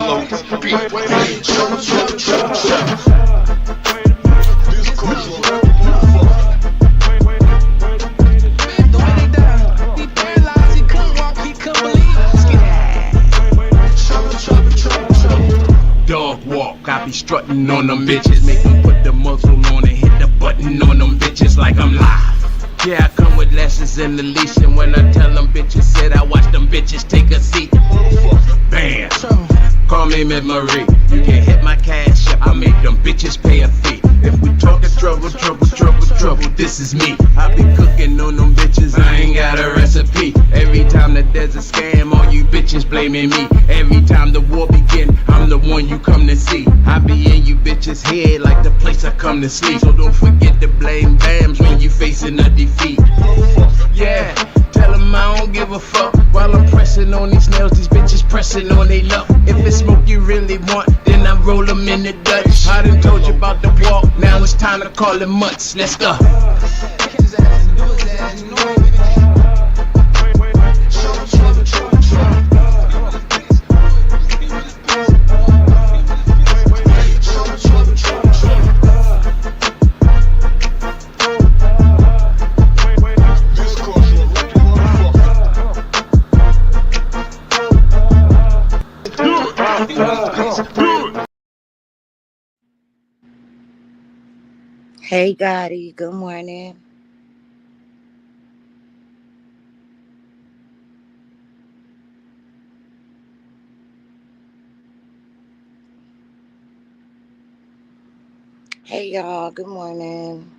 Dog walk, I be strutting on them bitches. Make them put the muzzle on and hit the button on them bitches like I'm live. Yeah, I come with lessons in the leash, and when I tell them bitches, said I watch them bitches take a seat. Bam! Call me Miss Marie. You can hit my cash up, I make them bitches pay a fee. If we talking trouble, this is me. I be cooking on them bitches, I ain't got a recipe. Every time that there's a scam, all you bitches blaming me. Every time the war begin, I'm the one you come to see. I be in you bitches' head like the place I come to sleep. So don't forget to blame BAMs when you facing a defeat. Yeah, tell them I don't give a fuck. While I'm pressing on these nails, these bitches pressing on they luck. If it's smoke you really want, then I roll them in the Dutch. I done told you about the walk, now it's time to call it mutts. Let's go. Hey, Gotti. Good morning. Hey, y'all. Good morning.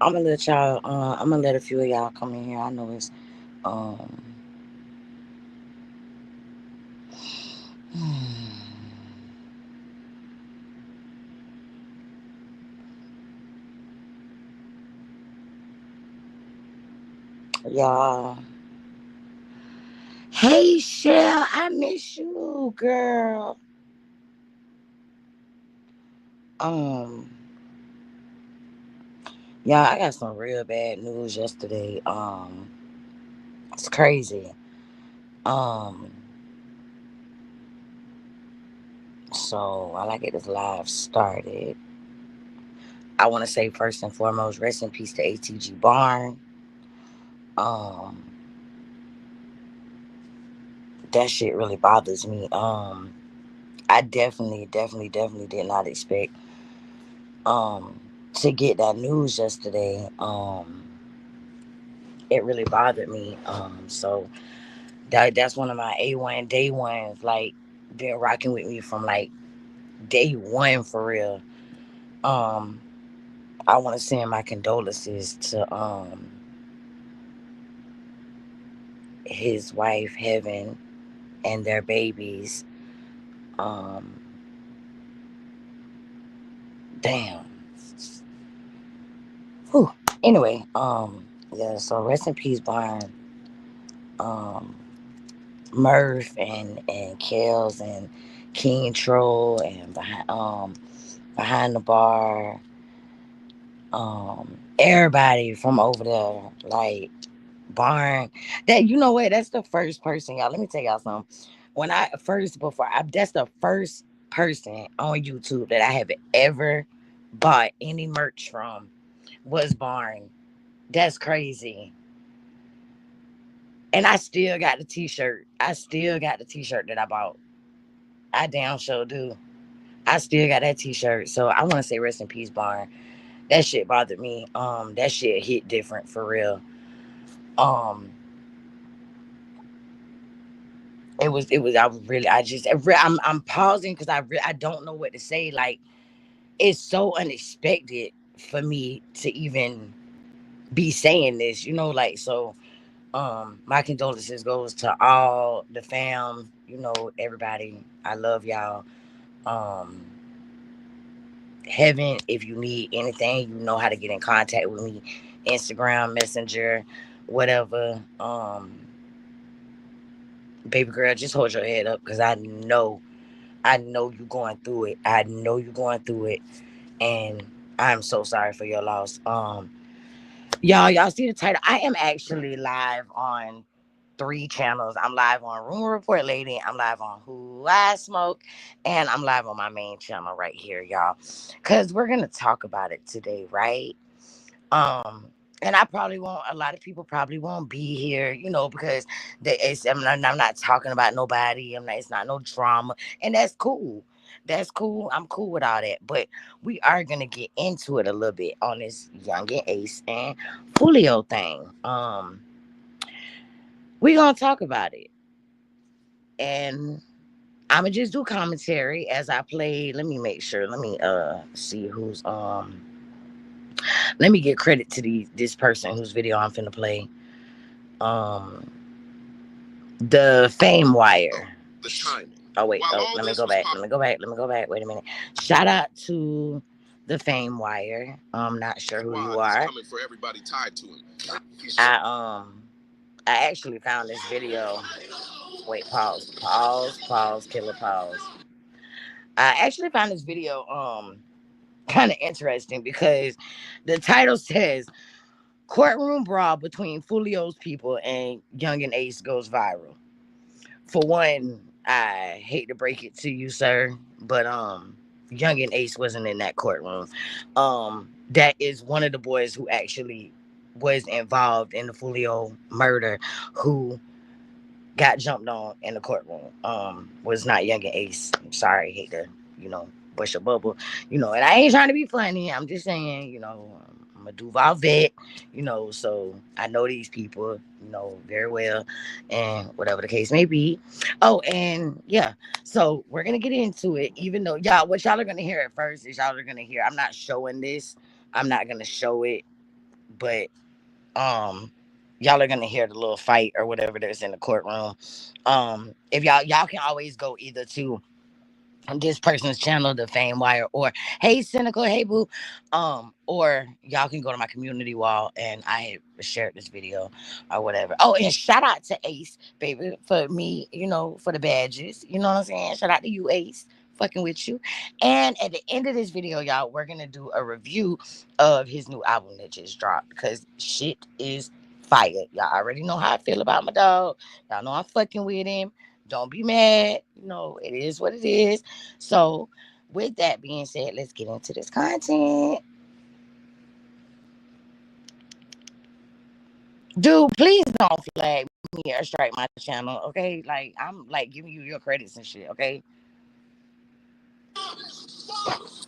I'm gonna let y'all. I'm gonna let a few of y'all come in here. I know it's um. Y'all. Hey, Shell. I miss you, girl. Um. Y'all, I got some real bad news yesterday. It's crazy. Um. So while I get this live started, I want to say first and foremost, rest in peace to ATG Barn. Um, that shit really bothers me. I definitely did not expect to get that news yesterday. It really bothered me. So that's one of my A1 day ones, like been rocking with me from like day one for real. Um, I want to send my condolences to his wife Heaven and their babies. Um, damn. Whew. Anyway, yeah. So rest in peace, Barn. Um, Murph and Kels and King Troll and behind the bar. Everybody from over there, like Barn. That you know what? That's the first person, y'all. Let me tell y'all something. That's the first person on YouTube that I have ever bought any merch from was Barn. That's crazy. And I still got the t-shirt. That I bought. I damn sure do. I still got that t-shirt. So I want to say rest in peace, Barn. That shit bothered me. That shit hit different for real. Um, I'm pausing because I don't know what to say. Like, it's so unexpected for me to even be saying this, like, so my condolences goes to all the fam, everybody. I love y'all. um Heaven, if you need anything, you know how to get in contact with me. Instagram, Messenger, whatever. Baby girl, just hold your head up because I know you're going through it. And I'm so sorry for your loss. Y'all see the title. I am actually live on 3 channels. I'm live on Room Report Lady. I'm live on Who I Smoke. And I'm live on my main channel right here, y'all. Because we're going to talk about it today, right? And I probably won't, a lot of people probably won't be here, you know, because I'm not talking about nobody. It's not no drama. And that's cool. That's cool. I'm cool with all that. But we are going to get into it a little bit on this Youngin Ace and Julio thing. We're going to talk about it. And I'm going to just do commentary as I play. Let me make sure. Let me see who's let me get credit to this person whose video I'm finna play. The Fame Wire. The timing. Oh wait, let me go back. Wait a minute. Shout out to the Fame Wire. I'm not sure who you are. Coming for everybody tied to him. I actually found this video. Wait, pause, killer pause. I actually found this video kind of interesting because the title says courtroom brawl between Julio's people and Youngin Ace goes viral. For one, I hate to break it to you, sir, but Youngin Ace wasn't in that courtroom. That is one of the boys who actually was involved in the Julio murder who got jumped on in the courtroom. Was not Youngin Ace. I'm sorry, hate to, bust a bubble. And I ain't trying to be funny. I'm just saying, I'm a Duval vet, so I know these people, very well, and whatever the case may be. Oh, and yeah, so we're gonna get into it, even though what y'all are gonna hear at first is y'all are gonna hear. I'm not showing this. I'm not gonna show it, but y'all are gonna hear the little fight or whatever that's in the courtroom. If y'all can always go either to this person's channel, the Fame Wire, or hey Cynical, hey boo, or y'all can go to my community wall and I shared this video or whatever. Oh, and shout out to Ace, baby, for me, for the badges. You know what I'm saying? Shout out to you, Ace. Fucking with you. And at the end of this video, y'all, we're gonna do a review of his new album that just dropped because shit is fire. Y'all already know how I feel about my dog. Y'all know I'm fucking with him. Don't be mad. It is what it is. So, with that being said, let's get into this content. Dude, please don't flag me or strike my channel, okay? Like, I'm, giving you your credits and shit, okay?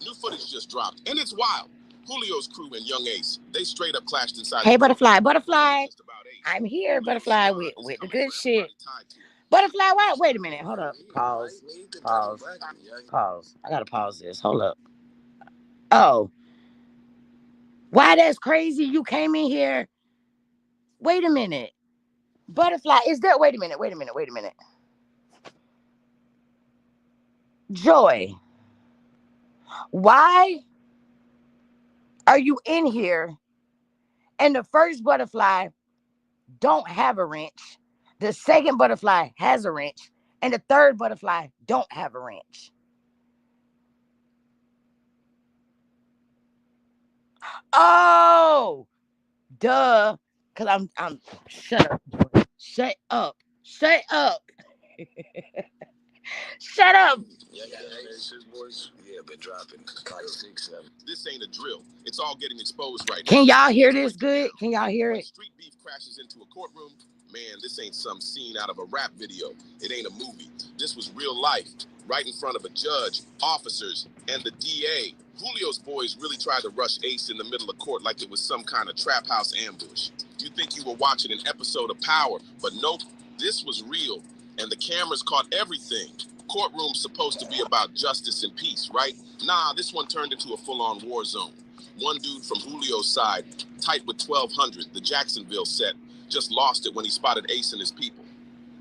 New footage just dropped, and it's wild. Julio's crew and Young Ace, they straight up clashed inside. Hey, Butterfly. I'm here, Butterfly, with the good shit. Butterfly, why? Wait a minute. Hold up. Pause. I gotta pause this. Hold up. Oh. Why, that's crazy. You came in here. Wait a minute. Butterfly, is there? Wait a minute. Joy. Why are you in here and the first butterfly don't have a wrench? The second butterfly has a wrench. And the third butterfly don't have a wrench. Oh, duh. Because I'm shut up. Shut up. Shut up. Shut up. Yeah, been dropping like 6, 7. This ain't a drill. It's all getting exposed right now. Can y'all hear this good? Can y'all hear it? Street beef crashes into a courtroom. Man, this ain't some scene out of a rap video. It ain't a movie. This was real life, right in front of a judge, officers, and the DA. Julio's boys really tried to rush Ace in the middle of court like it was some kind of trap house ambush. You think you were watching an episode of Power, but nope, this was real, and the cameras caught everything. Courtroom's supposed to be about justice and peace, right? Nah, this one turned into a full-on war zone. One dude from Julio's side, tight with 1200, the Jacksonville set, just lost it when he spotted Ace and his people.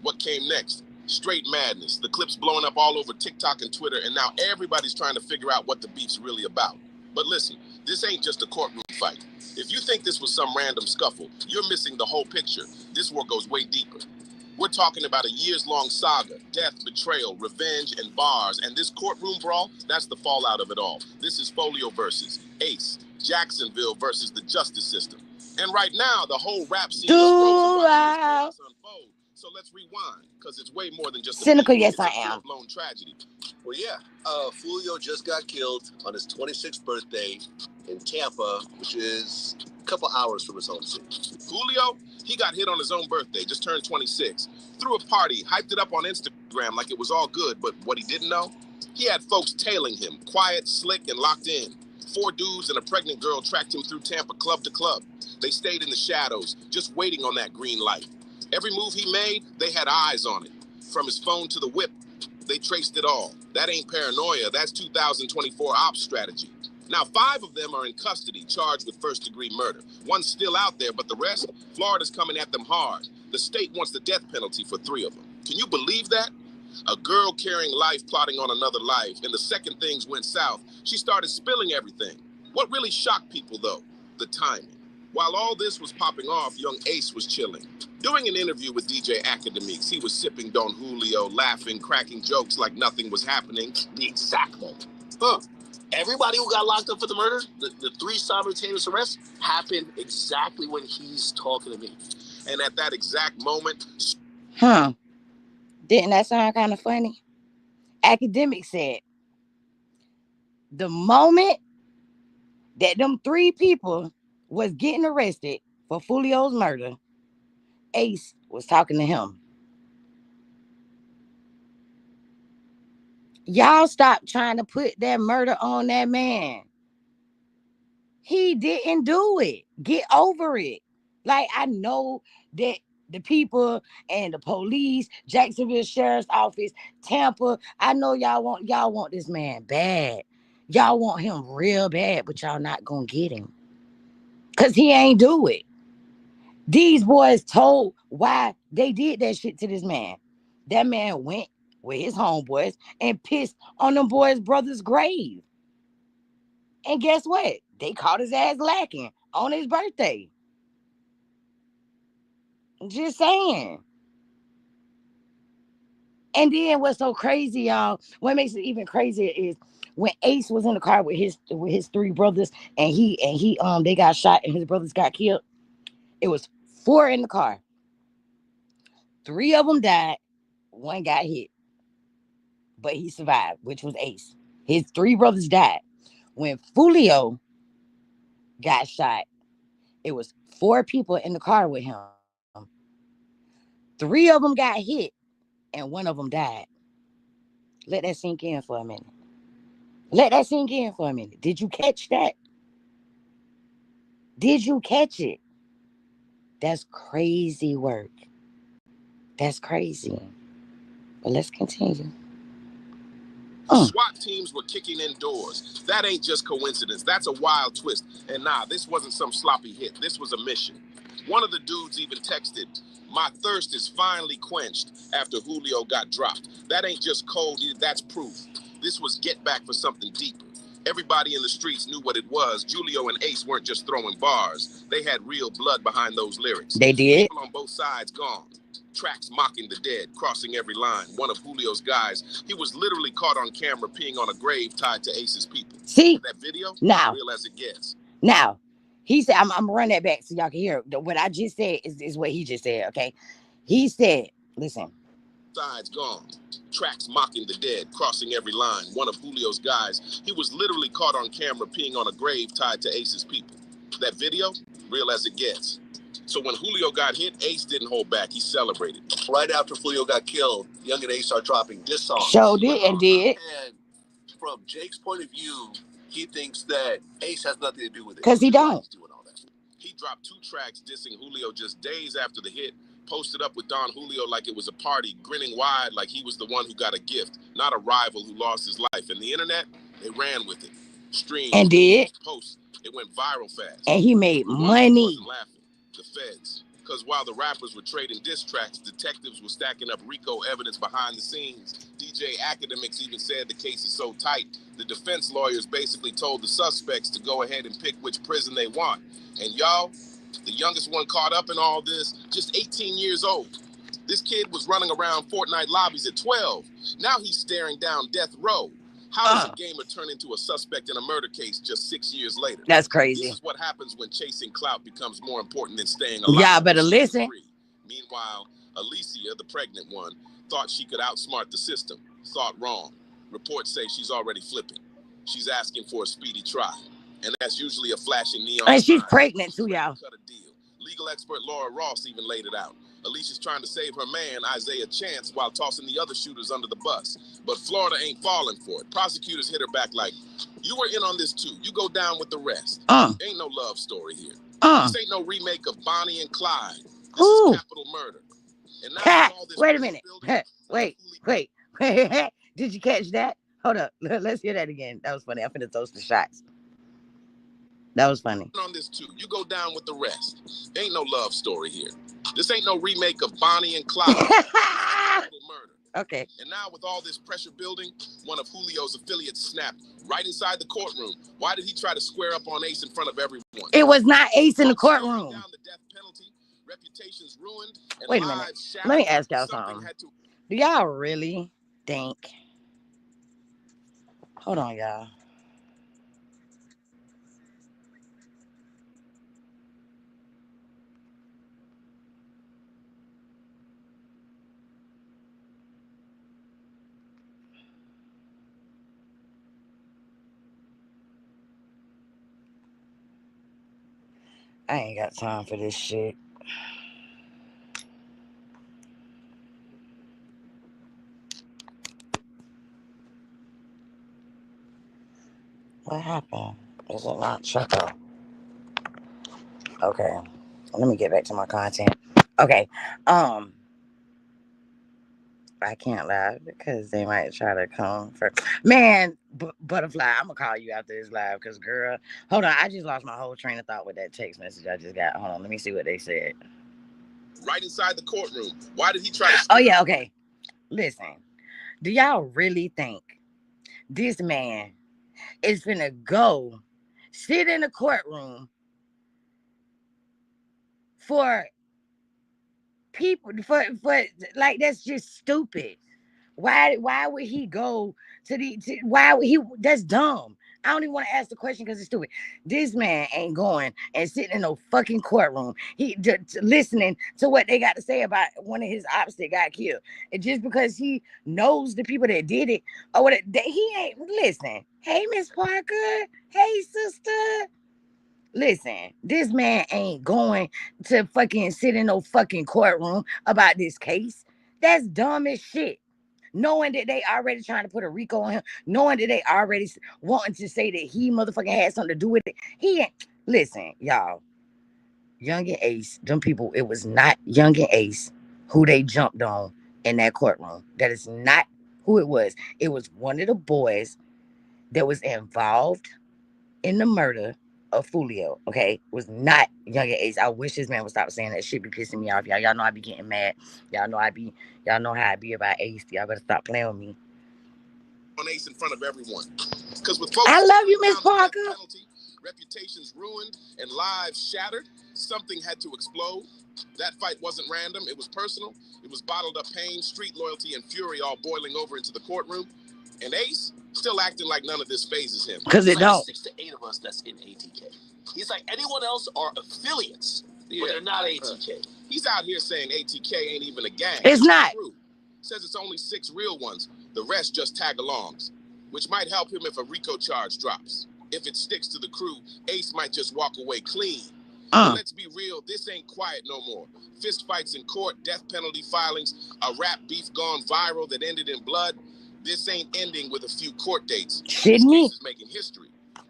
What came next? Straight madness. The clips blowing up all over TikTok and Twitter, and now everybody's trying to figure out what the beef's really about. But listen, this ain't just a courtroom fight. If you think this was some random scuffle, you're missing the whole picture. This war goes way deeper. We're talking about a years-long saga, death, betrayal, revenge, and bars. And this courtroom brawl, that's the fallout of it all. This is Folio versus Ace, Jacksonville versus the justice system. And right now, the whole rap scene is unfold. So let's rewind, because it's way more than just cynical. a beat. Yes, I am. Lone tragedy. Well, yeah. Julio just got killed on his 26th birthday in Tampa, which is a couple hours from his home city. Julio, he got hit on his own birthday, just turned 26. Threw a party, hyped it up on Instagram like it was all good, but what he didn't know? He had folks tailing him, quiet, slick, and locked in. 4 dudes and a pregnant girl tracked him through Tampa club to club. They stayed in the shadows, just waiting on that green light. Every move he made, they had eyes on it. From his phone to the whip, they traced it all. That ain't paranoia, that's 2024 ops strategy. Now, 5 of them are in custody, charged with first-degree murder. One's still out there, but the rest, Florida's coming at them hard. The state wants the death penalty for 3 of them. Can you believe that? A girl carrying life, plotting on another life, and the second things went south, she started spilling everything. What really shocked people, though? The timing. While all this was popping off, young Ace was chilling. Doing an interview with DJ Academics, he was sipping Don Julio, laughing, cracking jokes like nothing was happening. The exact moment. Huh. Everybody who got locked up for the murder, the 3 simultaneous arrests, happened exactly when he's talking to me. And at that exact moment... Didn't that sound kind of funny? Academic said, the moment that them 3 people was getting arrested for Julio's murder, Ace was talking to him. Y'all stop trying to put that murder on that man. He didn't do it. Get over it. Like, I know that the people and the police, Jacksonville Sheriff's Office, Tampa, I know y'all want this man bad. Y'all want him real bad, but y'all not gonna get him. Because he ain't do it. These boys told why they did that shit to this man. That man went with his homeboys and pissed on them boys' brother's grave. And guess what? They caught his ass lacking on his birthday. Just saying. And then what's so crazy, y'all, what makes it even crazier is when Ace was in the car with his 3 brothers and they got shot and his brothers got killed. It was 4 in the car. 3 of them died. 1 got hit. But he survived, which was Ace. His 3 brothers died. When Julio got shot, it was 4 people in the car with him. 3 of them got hit, and 1 of them died. Let that sink in for a minute. Did you catch that? Did you catch it? That's crazy work. That's crazy. But let's continue. SWAT teams were kicking indoors. That ain't just coincidence. That's a wild twist. And nah, this wasn't some sloppy hit. This was a mission. One of the dudes even texted, "My thirst is finally quenched," after Julio got dropped. That ain't just cold, that's proof. This was get back for something deeper. Everybody in the streets knew what it was. Julio and Ace weren't just throwing bars. They had real blood behind those lyrics. They did. People on both sides gone. Tracks mocking the dead, crossing every line. One of Julio's guys, he was literally caught on camera peeing on a grave tied to Ace's people. See? That video? Now. Real as it gets. Now, he said, I'm going to run that back so y'all can hear it. What I just said is what he just said, okay? He said, listen. Sides gone. Tracks mocking the dead, crossing every line. One of Julio's guys, he was literally caught on camera peeing on a grave tied to Ace's people. That video? Real as it gets. So when Julio got hit, Ace didn't hold back. He celebrated. Right after Julio got killed, Young and Ace are dropping diss songs. Showed it and did. And from Jake's point of view, he thinks that Ace has nothing to do with it. Because he don't. He dropped 2 tracks dissing Julio just days after the hit, posted up with Don Julio like it was a party, grinning wide like he was the one who got a gift, not a rival who lost his life. And the internet, they ran with it. Streams, and did. Posts. It went viral fast. And he made money. Laughing. The feds. Because while the rappers were trading diss tracks, detectives were stacking up RICO evidence behind the scenes. DJ Academics even said the case is so tight, the defense lawyers basically told the suspects to go ahead and pick which prison they want. And y'all, the youngest one caught up in all this, just 18 years old. This kid was running around Fortnite lobbies at 12. Now he's staring down death row. How does a gamer turn into a suspect in a murder case just 6 years later? That's crazy. This is what happens when chasing clout becomes more important than staying alive. Y'all better listen. Meanwhile, Alicia, the pregnant one, thought she could outsmart the system. Thought wrong. Reports say she's already flipping. She's asking for a speedy trial. And that's usually a flashing neon And she's sign. pregnant too, y'all. Cut a deal. Legal expert Laura Ross even laid it out. Alicia's trying to save her man, Isaiah Chance, while tossing the other shooters under the bus. But Florida ain't falling for it. Prosecutors hit her back like, you were in on this too. You go down with the rest. Ain't no love story here. This ain't no remake of Bonnie and Clyde. This is capital murder. And now all this wait a minute. Wait. Did you catch that? Hold up. Let's hear that again. That was funny. I'm finna toast the shots. That was funny. On this too. You go down with the rest. Ain't no love story here. This ain't no remake of Bonnie and Clyde. Murder. Okay. And now with all this pressure building, one of Julio's affiliates snapped right inside the courtroom. Why did he try to square up on Ace in front of everyone? It was not Ace in the courtroom. Down the death penalty, reputations ruined, and wait a minute. Let me ask y'all something. Do y'all really think? Hold on, y'all. I ain't got time for this shit. What happened? Is it not Choco? Okay. Let me get back to my content. Okay. I can't laugh because they might try to come for man, Butterfly. I'm gonna call you after this live because girl, hold on. I just lost my whole train of thought with that text message I just got. Hold on, let me see what they said. Right inside the courtroom. Why did he try to? Oh yeah, okay. Listen, do y'all really think this man is finna go sit in the courtroom for people for like that's just stupid. Why would he go why would he? That's dumb. I don't even want to ask the question because it's stupid. This man ain't going and sitting in no fucking courtroom. He listening to what they got to say about one of his ops that got killed. And just because he knows the people that did it or what he ain't listen. Hey, Miss Parker. Hey, sister. Listen, this man ain't going to fucking sit in no fucking courtroom about this case. That's dumb as shit. Knowing that they already trying to put a RICO on him, knowing that they already wanting to say that he motherfucking had something to do with it. He ain't. Listen, y'all. Young and Ace, them people, it was not Young and Ace who they jumped on in that courtroom. That is not who it was. It was one of the boys that was involved in the murder of Julio, okay? It was not Young and Ace. I wish this man would stop saying that shit. Be pissing me off, y'all. Y'all know I be getting mad. Y'all know how I be about Ace. Y'all better stop playing with me. On Ace in front of everyone. Because with I love you, Miss Parker. Penalty, reputations ruined and lives shattered. Something had to explode. That fight wasn't random. It was personal. It was bottled up pain, street loyalty, and fury all boiling over into the courtroom. And Ace still acting like none of this phases him. Because it don't. 6 to 8 of us that's in ATK. He's like, anyone else are affiliates, but they're not ATK. He's out here saying ATK ain't even a gang. It's not. True. Says it's only 6 real ones. The rest just tag-alongs, which might help him if a RICO charge drops. If it sticks to the crew, Ace might just walk away clean. But let's be real, this ain't quiet no more. Fist fights in court, death penalty filings, a rap beef gone viral that ended in blood. This ain't ending with a few court dates. This case is making history.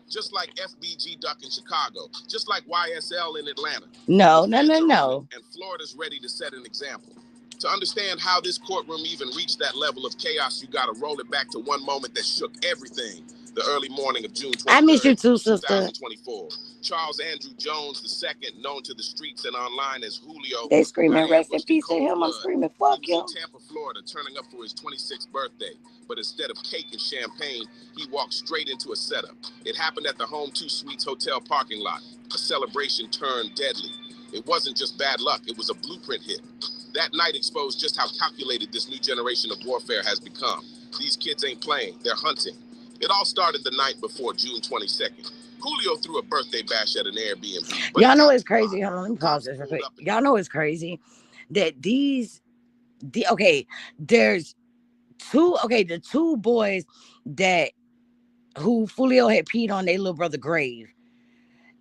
Just like FBG Duck in Chicago. Just like YSL in Atlanta. No. And Florida's ready to set an example. To understand how this courtroom even reached that level of chaos, you gotta roll it back to one moment that shook everything. The early morning of June 23rd, I miss you too, sister. 2024. Charles Andrew Jones II, known to the streets and online as Julio. They screaming rest in peace to him. I'm screaming fuck him. He was in Tampa, Florida, turning up for his 26th birthday. But instead of cake and champagne, he walked straight into a setup. It happened at the Home 2 Suites hotel parking lot. A celebration turned deadly. It wasn't just bad luck. It was a blueprint hit. That night exposed just how calculated this new generation of warfare has become. These kids ain't playing. They're hunting. It all started the night before June 22nd. Julio threw a birthday bash at an Airbnb. Y'all know it's crazy. Hold on, let me pause this real quick. Y'all know it's crazy that these There's two. Okay, the two boys that who Fulio had peed on their little brother grave.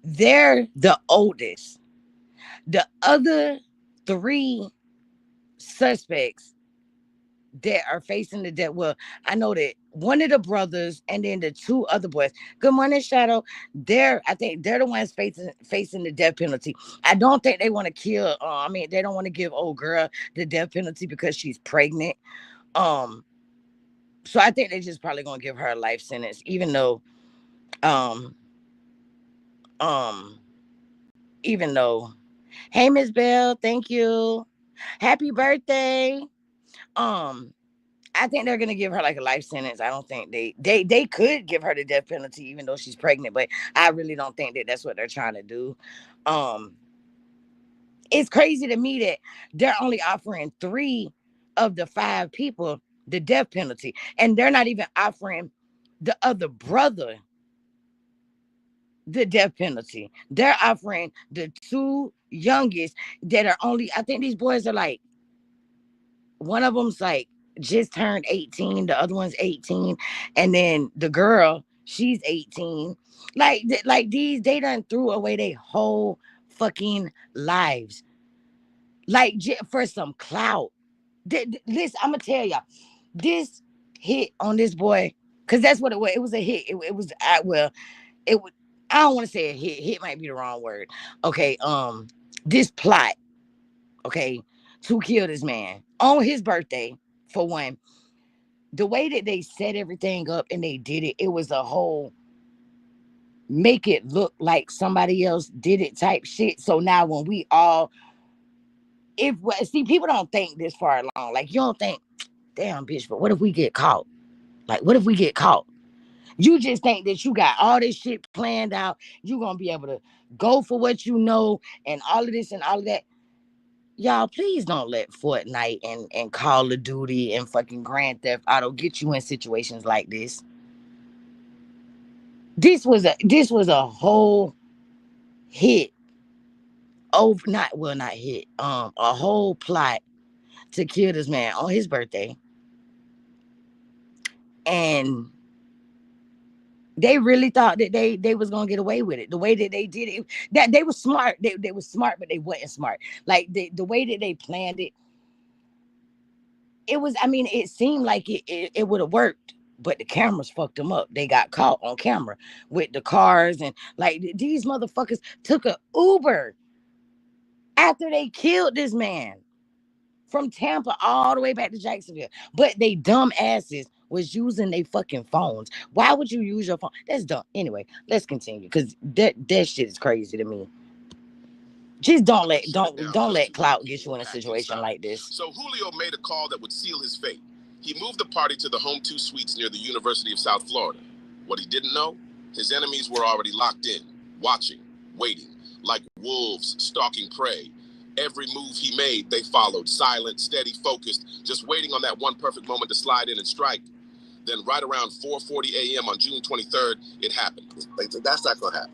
They're the oldest. The other three suspects that are facing the death. Well, I know that one of the brothers and then the two other boys. Good morning, Shadow. I think they're the ones facing the death penalty. I don't think they want to kill. They don't want to give old girl the death penalty because she's pregnant. Um, so I think they just probably gonna give her a life sentence, even though, um, um, even though. Hey, Miss Bell, thank you. Happy birthday. Um, I think they're gonna give her like a life sentence. I don't think they could give her the death penalty even though she's pregnant, but I really don't think that that's what they're trying to do. Um, it's crazy to me that they're only offering 3 of the 5 people the death penalty, and they're not even offering the other brother the death penalty. They're offering the 2 youngest that are only. I think these boys are like, one of them's like just turned 18, the other one's 18, and then the girl, she's 18. Like these, they done threw away their whole fucking lives, like for some clout. Listen, I'm gonna tell y'all, this hit on this boy, because that's what it was. It was a hit. It was it was. I don't want to say a hit. Hit might be the wrong word. Okay, this plot, okay, to kill this man on his birthday, for one. The way that they set everything up and they did it, it was a whole make it look like somebody else did it type shit. So now when we all, see, people don't think this far along. Like, you don't think, damn, bitch, but what if we get caught? Like, what if we get caught? You just think that you got all this shit planned out. You're going to be able to go for what you know and all of this and all of that. Y'all, please don't let Fortnite and Call of Duty and fucking Grand Theft Auto get you in situations like this. This was a whole hit. Not hit. A whole plot to kill this man on his birthday. And they really thought that they was gonna get away with it. The way that they did it, that they were smart. They were smart, but they wasn't smart. Like the way that they planned it, it was. I mean, it seemed like it would have worked, but the cameras fucked them up. They got caught on camera with the cars, and like these motherfuckers took a Uber after they killed this man from Tampa all the way back to Jacksonville. But they dumb asses was using their fucking phones. Why would you use your phone? That's dumb. Anyway, let's continue, because that shit is crazy to me. Just don't let clout get you in a situation like this. So Julio made a call that would seal his fate. He moved the party to the Home 2 Suites near the University of South Florida. What he didn't know, his enemies were already locked in, watching, waiting, like wolves stalking prey. Every move he made, they followed, silent, steady, focused, just waiting on that one perfect moment to slide in and strike. Then right around 4:40 a.m. on June 23rd, it happened. Like, that's not going to happen.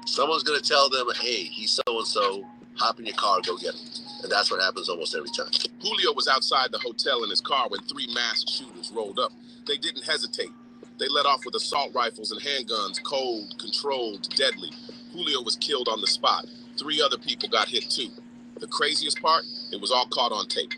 Someone's going to tell them, hey, he's so-and-so, hop in your car, go get him. And that's what happens almost every time. Julio was outside the hotel in his car when 3 masked shooters rolled up. They didn't hesitate. They let off with assault rifles and handguns, cold, controlled, deadly. Julio was killed on the spot. 3 other people got hit too. The craziest part, it was all caught on tape.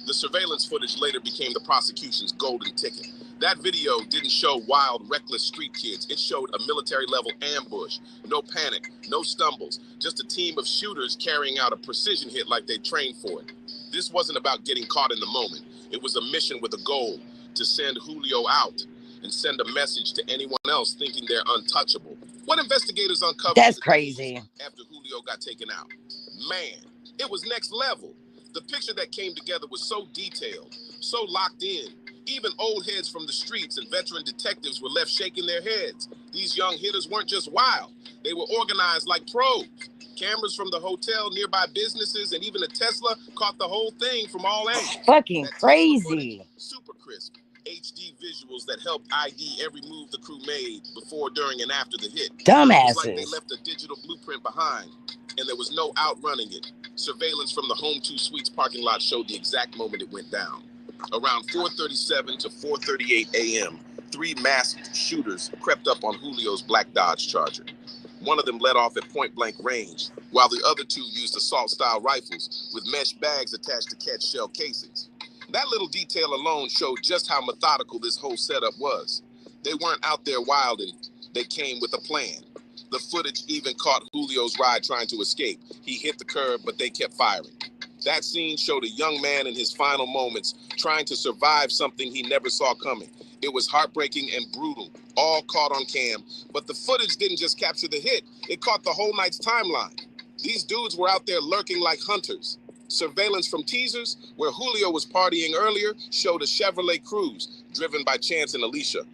The surveillance footage later became the prosecution's golden ticket. That video didn't show wild, reckless street kids. It showed a military-level ambush. No panic, no stumbles, just a team of shooters carrying out a precision hit like they trained for it. This wasn't about getting caught in the moment. It was a mission with a goal, to send Julio out and send a message to anyone else thinking they're untouchable. What investigators uncovered— That's crazy. After Julio got taken out. Man, it was next level. The picture that came together was so detailed, so locked in. Even old heads from the streets and veteran detectives were left shaking their heads. These young hitters weren't just wild. They were organized like pros. Cameras from the hotel, nearby businesses, and even a Tesla caught the whole thing from all angles. Fucking crazy. Super crisp. HD visuals that helped ID every move the crew made before, during, and after the hit. Dumbasses. It was like they left a digital blueprint behind, and there was no outrunning it. Surveillance from the Home 2 Suites parking lot showed the exact moment it went down. Around 4:37 to 4:38 a.m., 3 masked shooters crept up on Julio's black Dodge Charger. One of them let off at point-blank range, while the other 2 used assault-style rifles with mesh bags attached to catch shell casings. That little detail alone showed just how methodical this whole setup was. They weren't out there wilding. They came with a plan. The footage even caught Julio's ride trying to escape. He hit the curb, but they kept firing. That scene showed a young man in his final moments trying to survive something he never saw coming. It was heartbreaking and brutal, all caught on cam. But the footage didn't just capture the hit, it caught the whole night's timeline. These dudes were out there lurking like hunters. Surveillance from teasers, where Julio was partying earlier, showed a Chevrolet Cruze, driven by Chance and Alicia,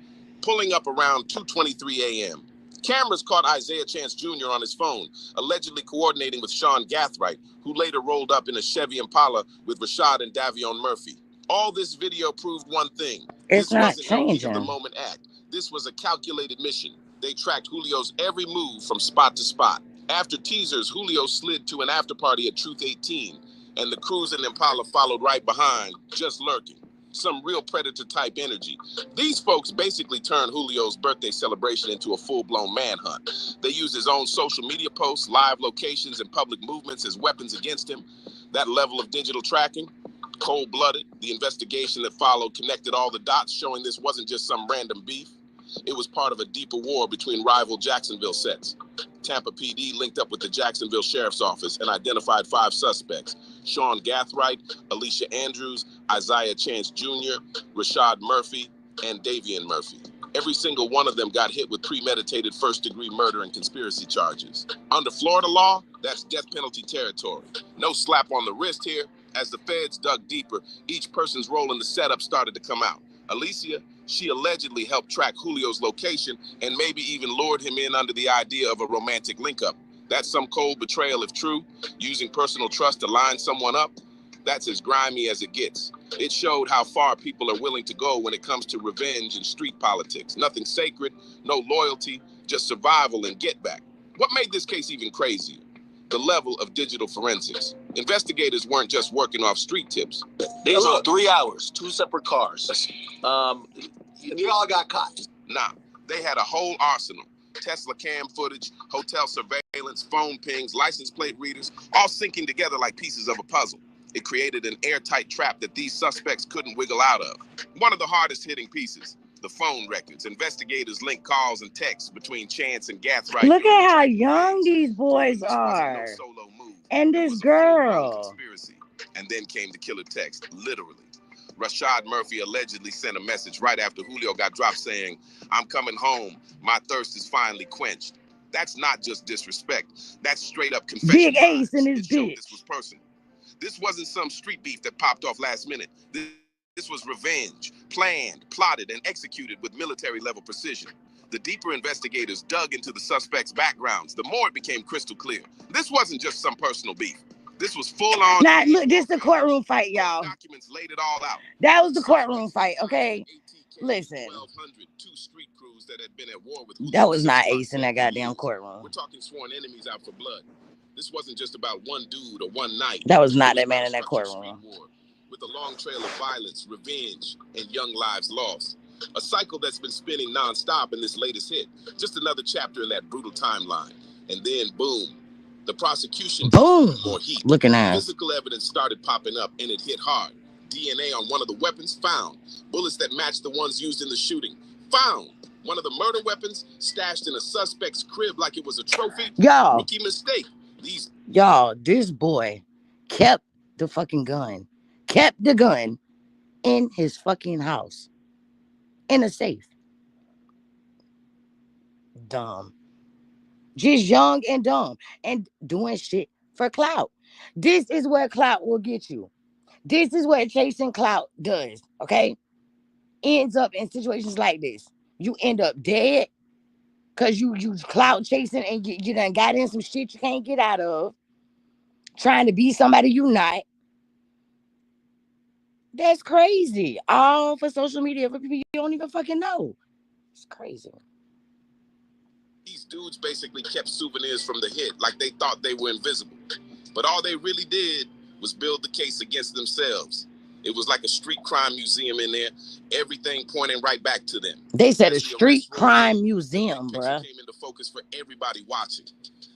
pulling up around 2:23 a.m. Cameras caught Isaiah Chance Jr. on his phone, allegedly coordinating with Sean Gathright, who later rolled up in a Chevy Impala with Rashad and Davion Murphy. All this video proved one thing. It's This not wasn't no heat of the changing. moment act. This was a calculated mission. They tracked Julio's every move from spot to spot. After teasers, Julio slid to an after party at Truth 18, and the Cruze and Impala followed right behind, just lurking. Some real predator-type energy. These folks basically turned Julio's birthday celebration into a full-blown manhunt. They used his own social media posts, live locations, and public movements as weapons against him. That level of digital tracking, cold-blooded. The investigation that followed connected all the dots, showing this wasn't just some random beef. It was part of a deeper war between rival Jacksonville sets. Tampa PD linked up with the Jacksonville Sheriff's Office and identified 5 suspects: Sean Gathright, Alicia Andrews, Isaiah Chance Jr., Rashad Murphy, and Davion Murphy. Every single one of them got hit with premeditated first-degree murder and conspiracy charges. Under Florida law, that's death penalty territory. No slap on the wrist here. As the feds dug deeper, each person's role in the setup started to come out. Alicia, she allegedly helped track Julio's location and maybe even lured him in under the idea of a romantic link-up. That's some cold betrayal if true, using personal trust to line someone up. That's as grimy as it gets. It showed how far people are willing to go when it comes to revenge and street politics. Nothing sacred, no loyalty, just survival and get back. What made this case even crazier? The level of digital forensics. Investigators weren't just working off street tips. They was on 3 hours, 2 separate cars. You all got caught. Nah, they had a whole arsenal. Tesla cam footage, hotel surveillance, phone pings, license plate readers, all syncing together like pieces of a puzzle. It created an airtight trap that these suspects couldn't wiggle out of. One of the hardest hitting pieces, the phone records. Investigators linked calls and texts between Chance and Gathright. Look at how young these boys are. No solo move. And this girl. Conspiracy. And then came the killer text, literally. Rashad Murphy allegedly sent a message right after Julio got dropped saying, "I'm coming home. My thirst is finally quenched." That's not just disrespect. That's straight up confession. Big Ace in his bitch. This was personal. This wasn't some street beef that popped off last minute. This was revenge, planned, plotted, and executed with military-level precision. The deeper investigators dug into the suspects' backgrounds, the more it became crystal clear. This wasn't just some personal beef. This was full-on. Now, look, this is the courtroom fight, y'all. Documents laid it all out. That was the courtroom fight, okay? Listen. 1,200, 2 street crews that had been at war with. That was not Ace in that goddamn courtroom. We're talking sworn enemies out for blood. This wasn't just about one dude or one night. That was not that man in that courtroom. With a long trail of violence, revenge, and young lives lost. A cycle that's been spinning nonstop in this latest hit. Just another chapter in that brutal timeline. And then, boom, the prosecution. Boom. More heat. Looking at. Physical evidence started popping up, and it hit hard. DNA on one of the weapons found. Bullets that matched the ones used in the shooting found. One of the murder weapons stashed in a suspect's crib like it was a trophy. Y'all. Rookie mistake. Y'all, this boy kept the fucking gun. Kept the gun in his fucking house. In a safe. Dumb. Just young and dumb. And doing shit for clout. This is where clout will get you. This is what chasing clout does. Okay? Ends up in situations like this. You end up dead. Because you clout chasing and you done got in some shit you can't get out of. Trying to be somebody you not. That's crazy. All for social media for people you don't even fucking know. It's crazy. These dudes basically kept souvenirs from the hit like they thought they were invisible. But all they really did was build the case against themselves. It was like a street crime museum in there, everything pointing right back to them. They said As a the street arrest rolled crime in, museum, the big picture bruh. came into focus for everybody watching.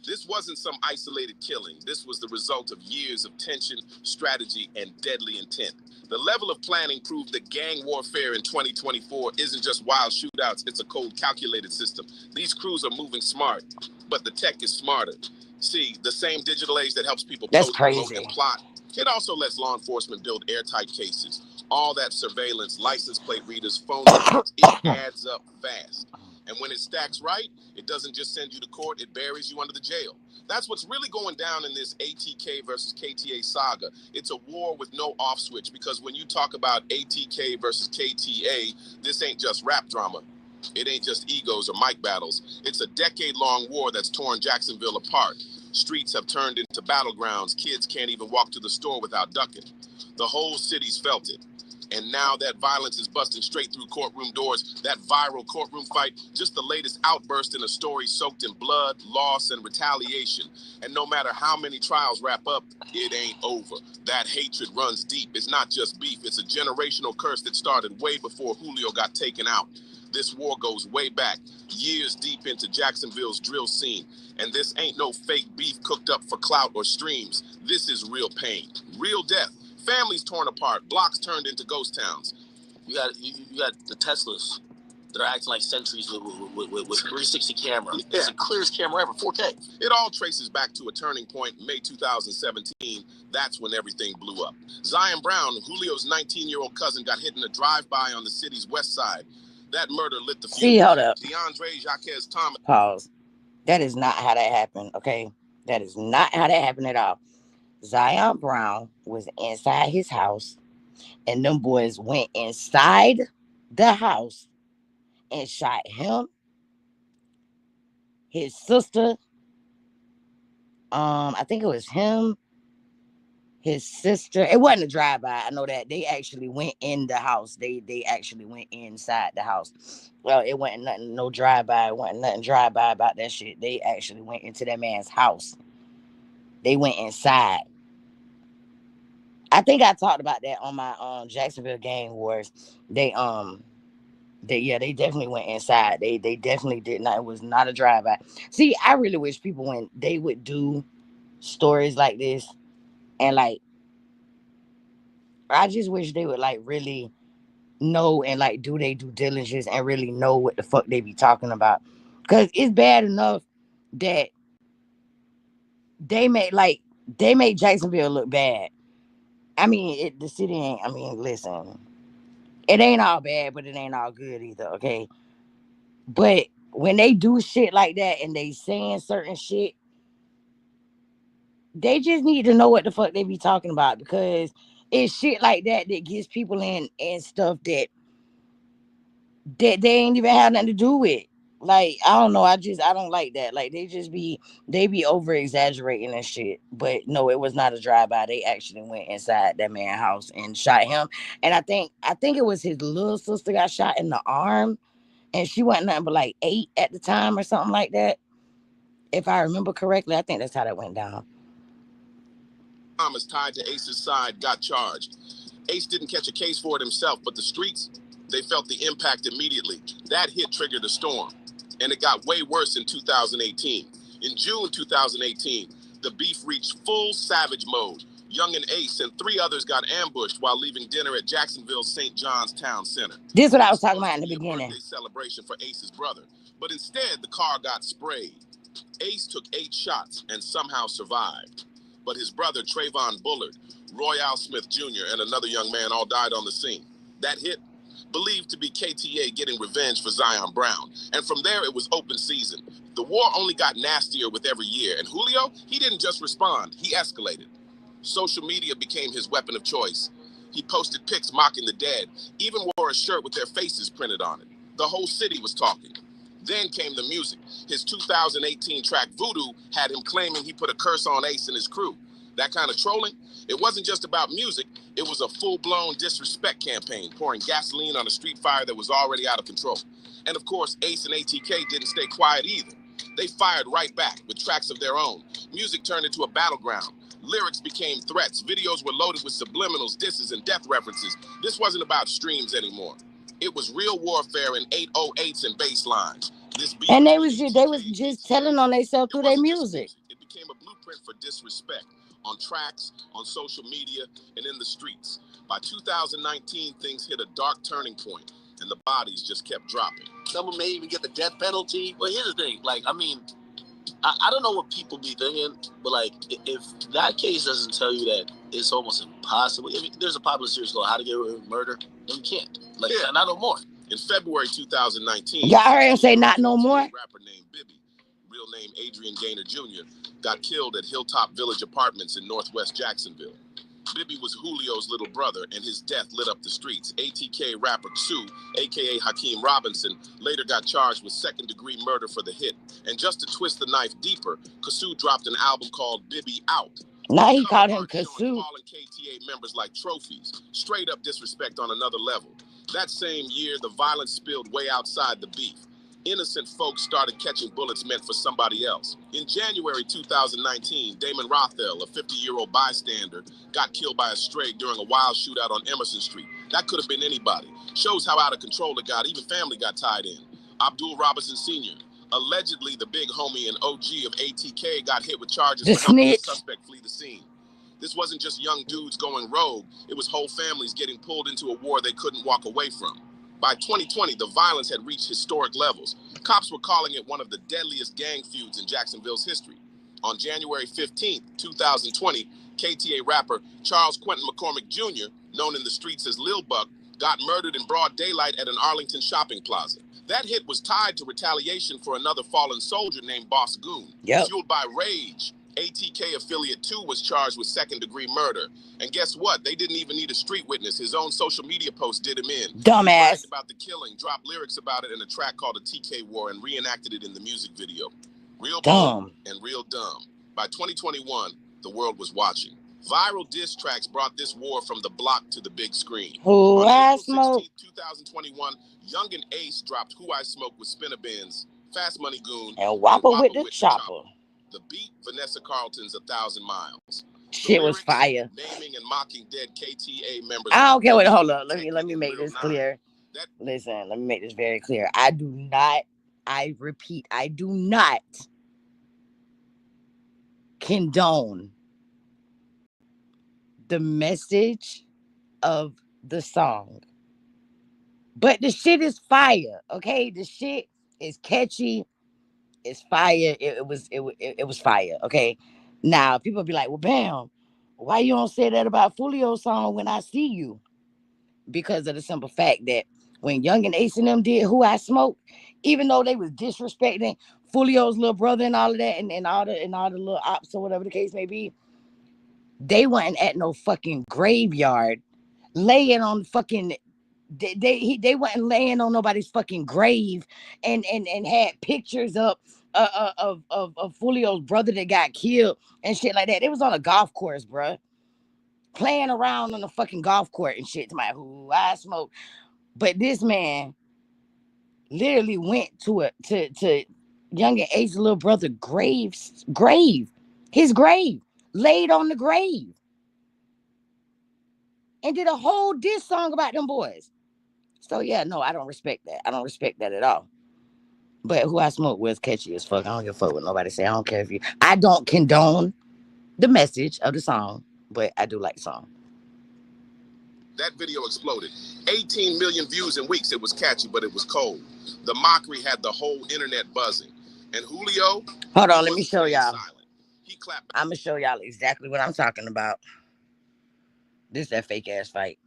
This wasn't some isolated killing. This was the result of years of tension, strategy, and deadly intent. The level of planning proved that gang warfare in 2024 isn't just wild shootouts, it's a cold, calculated system. These crews are moving smart, but the tech is smarter. See, the same digital age that helps people That's post, promote, crazy. and plot, it also lets law enforcement build airtight cases. All that surveillance, license plate readers, phone records, it adds up fast. And when it stacks right, it doesn't just send you to court, it buries you under the jail. That's what's really going down in this ATK versus KTA saga. It's a war with no off switch, because when you talk about ATK versus KTA, this ain't just rap drama. It ain't just egos or mic battles. It's a decade-long war that's torn Jacksonville apart. Streets have turned into battlegrounds. Kids can't even walk to the store without ducking. The whole city's felt it. And now that violence is busting straight through courtroom doors, that viral courtroom fight, just the latest outburst in a story soaked in blood, loss, and retaliation. And no matter how many trials wrap up, it ain't over. That hatred runs deep. It's not just beef. It's a generational curse that started way before Julio got taken out. This war goes way back, years deep into Jacksonville's drill scene. And this ain't no fake beef cooked up for clout or streams. This is real pain, real death. Families torn apart, blocks turned into ghost towns. You got the Teslas that are acting like sentries with 360 camera. Yeah. It's the clearest camera ever, 4K. It all traces back to a turning point, May 2017. That's when everything blew up. Zion Brown, Julio's 19-year-old cousin, got hit in a drive-by on the city's west side. That murder lit the fuse. See, hold up. DeAndre Jaquez Thomas. Pause. That is not how that happened, okay? That is not how that happened at all. Zion Brown was inside his house, and them boys went inside the house and shot him, his sister. I think it was him, his sister. It wasn't a drive-by. I know that. They actually went in the house. They actually went inside the house. Well, it wasn't nothing, no drive-by. It wasn't nothing drive-by about that shit. They actually went into that man's house. They went inside. I think I talked about that on my Jacksonville Gang Wars. They definitely went inside. They definitely did not. It was not a drive-by. See, I really wish people, when they would do stories like this, and like, I just wish they would like really know and like do their due diligence and really know what the fuck they be talking about. Cause it's bad enough that they made Jacksonville look bad. I mean, the city ain't. I mean, listen, it ain't all bad, but it ain't all good either. Okay, but when they do shit like that and they saying certain shit, they just need to know what the fuck they be talking about, because it's shit like that that gets people in and stuff that they ain't even have nothing to do with. Like, I don't know. I don't like that. Like, they be over exaggerating and shit. But no, it was not a drive-by. They actually went inside that man's house and shot him. And I think it was his little sister got shot in the arm, and she wasn't nothing but like 8 at the time or something like that. If I remember correctly, I think that's how that went down. Thomas, tied to Ace's side, got charged. Ace didn't catch a case for it himself, but the streets, they felt the impact immediately. That hit triggered a storm, and it got way worse in 2018. In June 2018, the beef reached full savage mode. Young and Ace and 3 others got ambushed while leaving dinner at Jacksonville's St. John's Town Center. This is what I was talking about in the beginning. A birthday celebration for Ace's brother, but instead the car got sprayed. Ace took 8 shots and somehow survived. But his brother, Trayvon Bullard, Royale Smith Jr., and another young man all died on the scene. That hit, believed to be KTA getting revenge for Zion Brown. And from there, it was open season. The war only got nastier with every year. And Julio, he didn't just respond, he escalated. Social media became his weapon of choice. He posted pics mocking the dead, even wore a shirt with their faces printed on it. The whole city was talking. Then came the music. His 2018 track Voodoo had him claiming he put a curse on Ace and his crew. That kind of trolling, it wasn't just about music, it was a full-blown disrespect campaign, pouring gasoline on a street fire that was already out of control. And of course, Ace and ATK didn't stay quiet either. They fired right back with tracks of their own. Music turned into a battleground. Lyrics became threats. Videos were loaded with subliminals, disses, and death references. This wasn't about streams anymore. It was real warfare in 808s and bass lines. And they was just telling on themselves through their music. It became a blueprint for disrespect on tracks, on social media, and in the streets. By 2019, things hit a dark turning point, and the bodies just kept dropping. Someone may even get the death penalty. Well, here's the thing. Like, I mean, I don't know what people be thinking, but like, if that case doesn't tell you that it's almost impossible. I mean, there's a popular series called How to Get Away with Murder, and you can't. Like, not no more. In February 2019, y'all heard him say not no more? A rapper named Bibby, real name Adrian Gaynor Jr., got killed at Hilltop Village Apartments in Northwest Jacksonville. Bibby was Julio's little brother, and his death lit up the streets. ATK rapper Sue, a.k.a. Hakeem Robinson, later got charged with second-degree murder for the hit. And just to twist the knife deeper, Kasu dropped an album called Bibby Out. Now he called him Kasu. Fallen KTA members like trophies. Straight up disrespect on another level. That same year, the violence spilled way outside the beef. Innocent folks started catching bullets meant for somebody else. In January 2019, Damon Rothel, a 50-year-old bystander, got killed by a stray during a wild shootout on Emerson Street. That could have been anybody. Shows how out of control it got. Even family got tied in. Abdul Robinson Sr., allegedly the big homie and OG of ATK, got hit with charges for helping the suspect flee the scene. This wasn't just young dudes going rogue. It was whole families getting pulled into a war they couldn't walk away from. By 2020, the violence had reached historic levels. Cops were calling it one of the deadliest gang feuds in Jacksonville's history. On January 15th, 2020, KTA rapper Charles Quentin McCormick Jr., known in the streets as Lil Buck, got murdered in broad daylight at an Arlington shopping plaza. That hit was tied to retaliation for another fallen soldier named Boss Goon. Fueled by rage, ATK Affiliate 2 was charged with second-degree murder. And guess what? They didn't even need a street witness. His own social media post did him in. Dumbass. He bragged about the killing, dropped lyrics about it in a track called A TK War, and reenacted it in the music video. Real dumb and real dumb. By 2021, the world was watching. Viral diss tracks brought this war from the block to the big screen. Who I Smoke? 2021, Young and Ace dropped Who I Smoke with Spinner Benz, Fast Money Goon, and Whopper with the Chopper. The beat, Vanessa Carlton's 1,000 Miles. Shit was fire. Naming and mocking dead KTA members. I don't care what. Hold up. Let me make this clear. Listen, let me make this very clear. I repeat, I do not condone the message of the song. But the shit is fire, okay? The shit is catchy. It's fire. It was fire, okay? Now, people be like, well, bam, why you don't say that about Fulio's song When I See You? Because of the simple fact that when Young and Ace and them did Who I Smoke, even though they was disrespecting Fulio's little brother and all of that, and all the little ops or whatever the case may be, they wasn't at no fucking graveyard laying on fucking... They wasn't laying on nobody's fucking grave and had pictures up of Fulio's brother that got killed and shit like that. It was on a golf course, bruh. Playing around on the fucking golf court and shit to my Who I Smoke. But this man literally went to Young and Ace's little brother his grave, laid on the grave, and did a whole diss song about them boys. So yeah, no, I don't respect that. I don't respect that at all. But Who I Smoke was catchy as fuck. I don't give a fuck what nobody say. I don't care if you... I don't condone the message of the song, but I do like the song. That video exploded. 18 million views in weeks. It was catchy, but it was cold. The mockery had the whole internet buzzing. And Julio... Hold on, let me show y'all. He clapped. I'm going to show y'all exactly what I'm talking about. This is that fake-ass fight.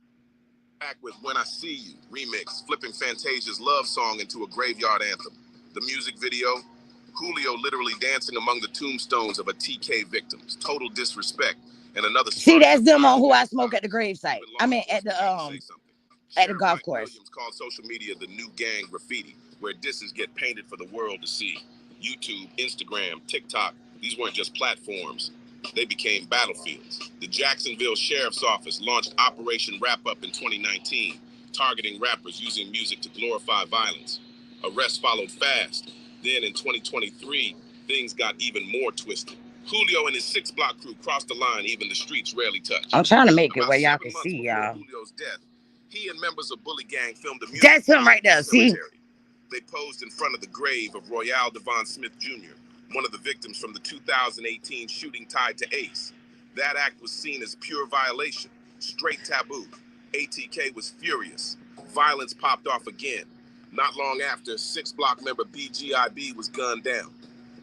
Back with When I See You remix, flipping Fantasia's love song into a graveyard anthem. The music video, Julio literally dancing among the tombstones of a TK victims. Total disrespect. And another... See, that's them on Who I Smoke at the gravesite. I mean, at the golf course. Williams called social media the new gang graffiti, where disses get painted for the world to see. YouTube, Instagram, TikTok, these weren't just platforms. They became battlefields. The Jacksonville Sheriff's Office launched Operation Wrap Up in 2019, targeting rappers using music to glorify violence. Arrests followed fast. Then in 2023, things got even more twisted. Julio and his 6-block crew crossed the line even the streets rarely touched. I'm trying to make it About where y'all 7 can months see, before y'all. Julio's death, he and members of Bully Gang filmed a music That's him right video there, at the see? cemetery. They posed in front of the grave of Royale Devon Smith Jr., one of the victims from the 2018 shooting tied to Ace. That act was seen as pure violation, straight taboo. ATK was furious. Violence popped off again. Not long after, 6-block member BGIB was gunned down.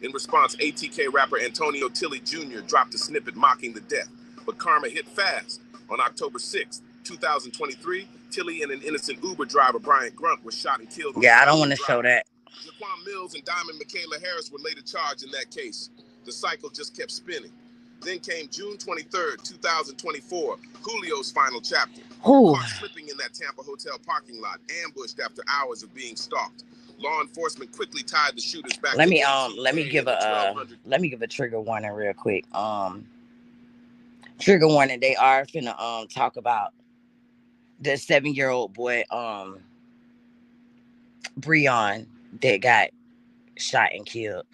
In response, ATK rapper Antonio Tilley Jr. dropped a snippet mocking the death, but karma hit fast. On October 6th, 2023, Tilley and an innocent Uber driver, Brian Grunt, were shot and killed. Yeah, I don't want to show that. Jaquan Mills and Diamond Michaela Harris were later charged in that case. The cycle just kept spinning. Then came June 23rd, 2024, Julio's final chapter. Caught slipping in that Tampa hotel parking lot, ambushed after hours of being stalked. Law enforcement quickly tied the shooters back. Let me give a trigger warning real quick. Trigger warning, they are finna talk about the 7-year-old boy Breon that got shot and killed.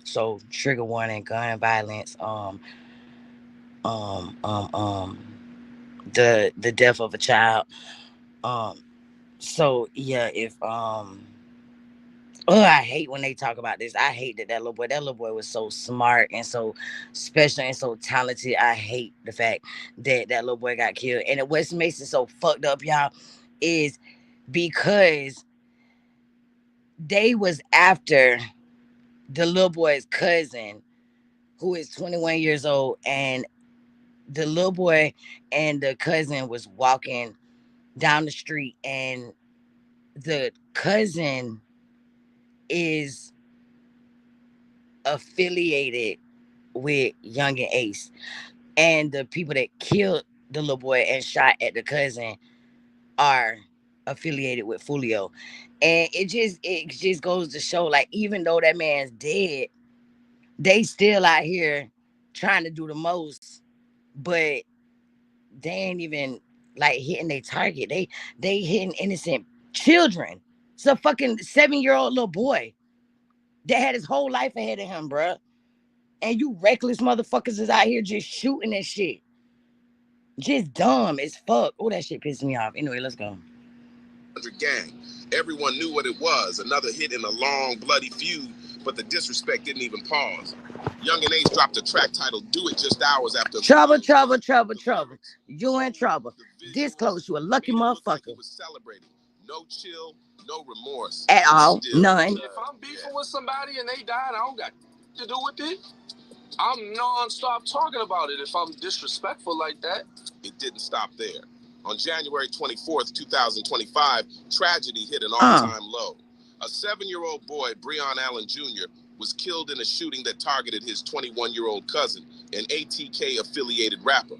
So trigger warning, gun violence, the death of a child. So yeah, if I hate when they talk about this. I hate that little boy. That little boy was so smart and so special and so talented. I hate the fact that little boy got killed. And what makes it so fucked up, y'all, is because they was after the little boy's cousin, who is 21 years old, and the little boy and the cousin was walking down the street, and the cousin is affiliated with Young and Ace, and the people that killed the little boy and shot at the cousin are affiliated with Julio. And it just goes to show, like, even though that man's dead, they still out here trying to do the most, but they ain't even like hitting their target. They hitting innocent children. It's a fucking 7-year-old little boy that had his whole life ahead of him, bruh. And you reckless motherfuckers is out here just shooting and shit. Just dumb as fuck. Oh, that shit pissed me off. Anyway, let's go. Gang. Everyone knew what it was. Another hit in a long, bloody feud, but the disrespect didn't even pause. Young and Ace dropped a track titled Do It just hours after. Trouble. You in trouble. This close, you a lucky motherfucker. Was celebrating. No chill, no remorse. At all. None. If I'm beefing with somebody and they died, I don't got to do with it. I'm non-stop talking about it if I'm disrespectful like that. It didn't stop there. On January 24th, 2025, tragedy hit an all-time low. A 7-year-old boy, Breon Allen Jr., was killed in a shooting that targeted his 21-year-old cousin, an ATK-affiliated rapper.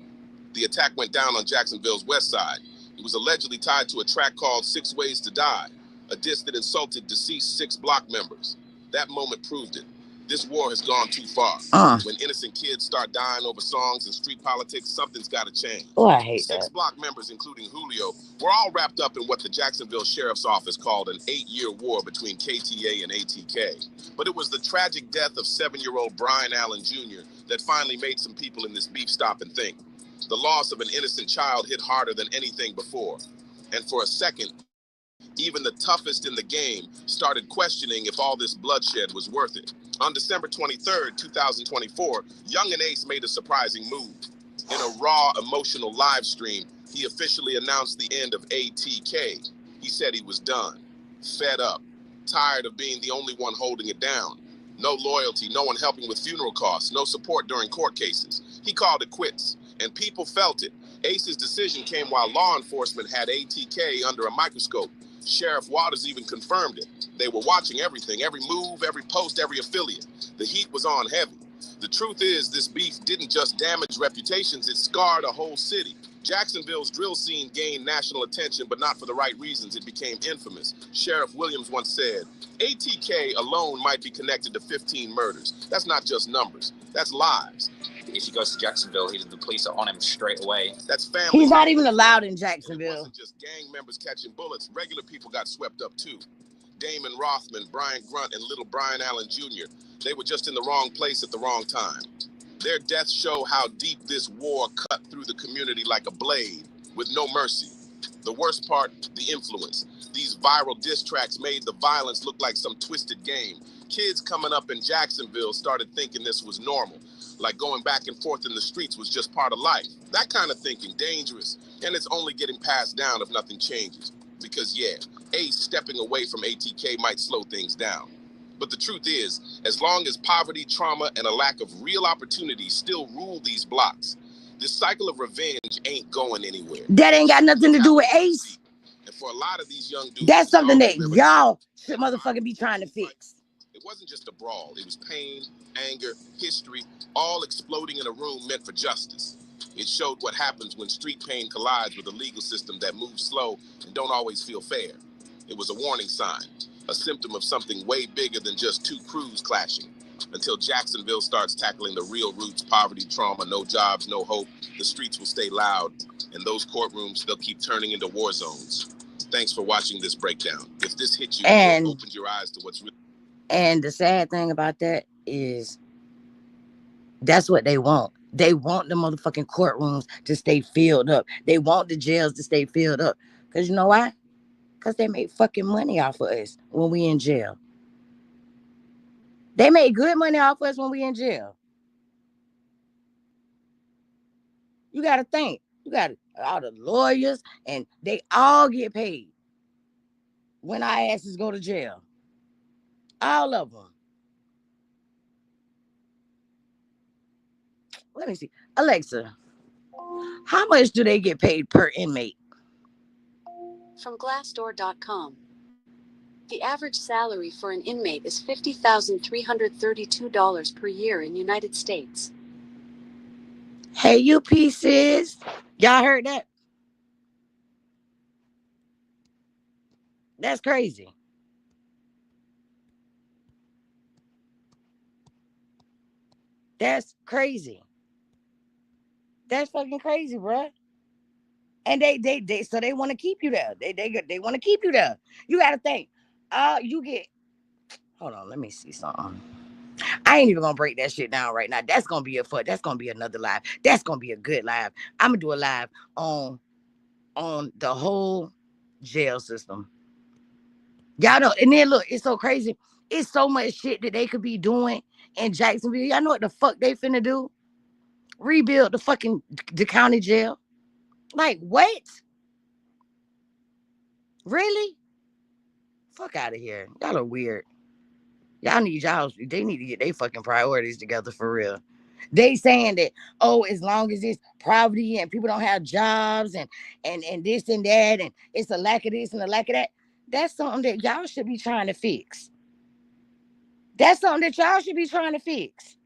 The attack went down on Jacksonville's west side. It was allegedly tied to a track called 6 Ways to Die, a diss that insulted deceased 6-block members. That moment proved it. This war has gone too far. When innocent kids start dying over songs and street politics, something's got to change. Oh, I hate that. 6-block members, including Julio, were all wrapped up in what the Jacksonville Sheriff's Office called an 8-year war between KTA and ATK. But it was the tragic death of 7-year-old Brian Allen Jr. that finally made some people in this beef stop and think. The loss of an innocent child hit harder than anything before. And for a second, even the toughest in the game started questioning if all this bloodshed was worth it. On December 23rd, 2024, Young and Ace made a surprising move. In a raw, emotional live stream, he officially announced the end of ATK. He said he was done, fed up, tired of being the only one holding it down. No loyalty, no one helping with funeral costs, no support during court cases. He called it quits, and people felt it. Ace's decision came while law enforcement had ATK under a microscope. Sheriff Waters even confirmed it. They were watching everything, every move, every post, every affiliate. The heat was on heavy. The truth is, this beef didn't just damage reputations, it scarred a whole city. Jacksonville's drill scene gained national attention, but not for the right reasons. It became infamous. Sheriff Williams once said, ATK alone might be connected to 15 murders. That's not just numbers, that's lives. If he goes to Jacksonville, the police are on him straight away. That's family. He's not even allowed in Jacksonville. It wasn't just gang members catching bullets. Regular people got swept up too. Damon Rothman, Brian Grunt, and little Brian Allen Jr. They were just in the wrong place at the wrong time. Their deaths show how deep this war cut through the community like a blade, with no mercy. The worst part, the influence. These viral diss tracks made the violence look like some twisted game. Kids coming up in Jacksonville started thinking this was normal, like going back and forth in the streets was just part of life. That kind of thinking, dangerous, and it's only getting passed down if nothing changes. Because yeah, Ace stepping away from ATK might slow things down. But the truth is, as long as poverty, trauma, and a lack of real opportunity still rule these blocks, this cycle of revenge ain't going anywhere. That ain't got nothing to do with Ace. And for a lot of these young dudes, that's something that y'all should motherfucking be trying to fix. It wasn't just a brawl. It was pain, anger, history, all exploding in a room meant for justice. It showed what happens when street pain collides with a legal system that moves slow and don't always feel fair. It was a warning sign, a symptom of something way bigger than just two crews clashing. Until Jacksonville starts tackling the real roots, poverty, trauma, no jobs, no hope, the streets will stay loud, and those courtrooms, they'll keep turning into war zones. Thanks for watching this breakdown. If this hit you, it opens your eyes to what's real. And the sad thing about that is that's what they want. They want the motherfucking courtrooms to stay filled up. They want the jails to stay filled up. Because you know why? Because they make fucking money off of us when we in jail. They make good money off of us when we in jail. You got to think. You got all the lawyers, and they all get paid when our asses go to jail. All of them. Let me see. Alexa, how much do they get paid per inmate? From Glassdoor.com. The average salary for an inmate is $50,332 per year in United States. Hey, you pieces. Y'all heard that? That's crazy. That's crazy. That's fucking crazy, bro. And they so they want to keep you there. They want to keep you there. You got to think. You get. Hold on, let me see something. I ain't even gonna break that shit down right now. That's gonna be that's gonna be another live. That's gonna be a good live. I'm gonna do a live on the whole jail system. Y'all know, and then look, it's so crazy. It's so much shit that they could be doing in Jacksonville. Y'all know what the fuck they finna do? Rebuild the county jail. Like, what? Really? Fuck out of here. Y'all are weird. They need to get their fucking priorities together for real. They saying that, oh, as long as it's poverty and people don't have jobs and this and that, and it's a lack of this and a lack of that, that's something that y'all should be trying to fix. That's something that y'all should be trying to fix.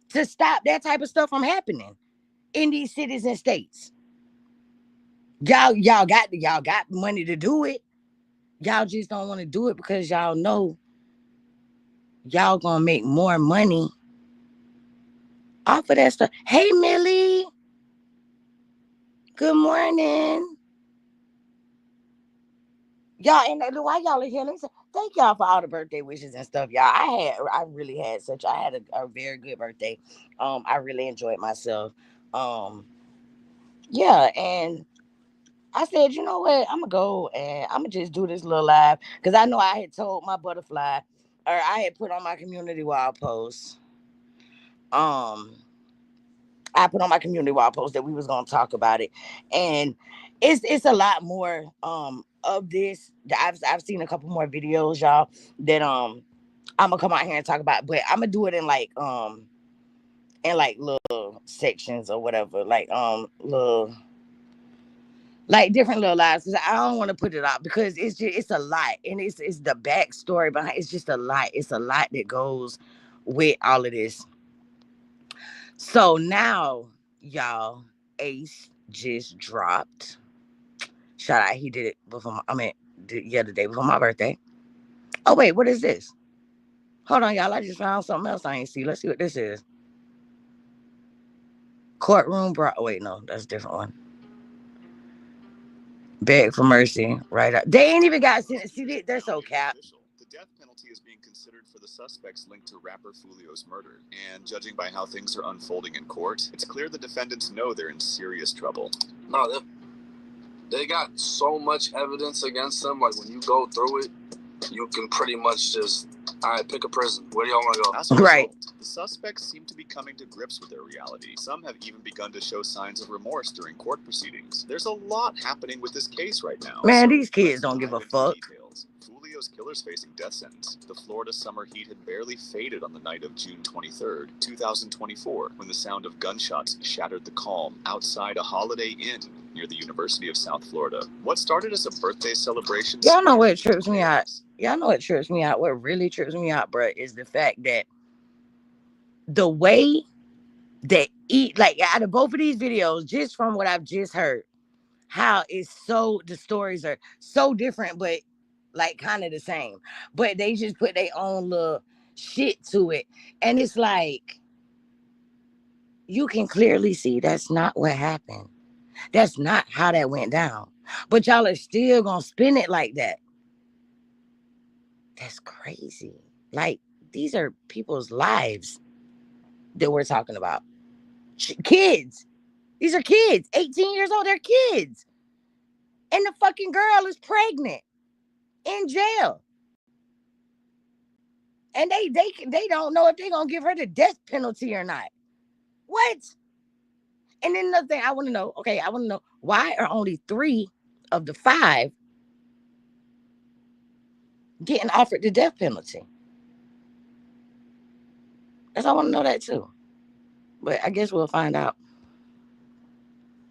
To stop that type of stuff from happening in these cities and states. Y'all got money to do it. Y'all just don't want to do it because y'all know y'all gonna make more money off of that stuff. Hey, Millie. Good morning. Y'all, and why y'all are here? Listen, thank y'all for all the birthday wishes and stuff, y'all. I had a very good birthday. I really enjoyed myself. Yeah, and I said, you know what? I'm gonna go and I'm gonna just do this little live because I know I had told my butterfly, or I had put on my community wall post. I put on my community wall post that we was gonna talk about it, and it's a lot more of this. I've seen a couple more videos, y'all, that I'm gonna come out here and talk about, but I'm gonna do it in like little sections or whatever, like little. Like different little lives, because I don't want to put it out because it's a lot, and it's the backstory behind. It's just a lot. It's a lot that goes with all of this. So now, y'all, Ace just dropped. Shout out, he did it before. The other day before my birthday. Oh wait, what is this? Hold on, y'all. I just found something else I ain't see. Let's see what this is. Courtroom brawl. Oh wait, no, that's a different one. Beg for mercy. Right up. They ain't even got sentenced. See, they're so cap. The death penalty is being considered for the suspects linked to rapper Julio's murder. And judging by how things are unfolding in court, it's clear the defendants know they're in serious trouble. No, they got so much evidence against them. Like, when you go through it, you can pretty much just, all right, pick a prison. Where do y'all want to go? As a result, the suspects seem to be coming to grips with their reality. Some have even begun to show signs of remorse during court proceedings. There's a lot happening with this case right now. Man, these kids don't give a fuck. Julio's killer's facing death sentence. The Florida summer heat had barely faded on the night of June 23rd, 2024, when the sound of gunshots shattered the calm outside a Holiday Inn near the University of South Florida. What started as a birthday celebration... Y'all know what trips me out? Y'all know what trips me out? What really trips me out, bro, is the fact that the way that like out of both of these videos, just from what I've just heard, how it's so, the stories are so different, but like kind of the same. But they just put their own little shit to it. And it's like, you can clearly see that's not what happened. That's not how that went down. But y'all are still gonna spin it like that. That's crazy. Like, these are people's lives that we're talking about. Kids. These are kids. 18 years old. They're kids. And the fucking girl is pregnant in jail. And they don't know if they're going to give her the death penalty or not. What? And then another thing I want to know, why are only 3 of the 5 getting offered the death penalty? That's I want to know that too. But I guess we'll find out.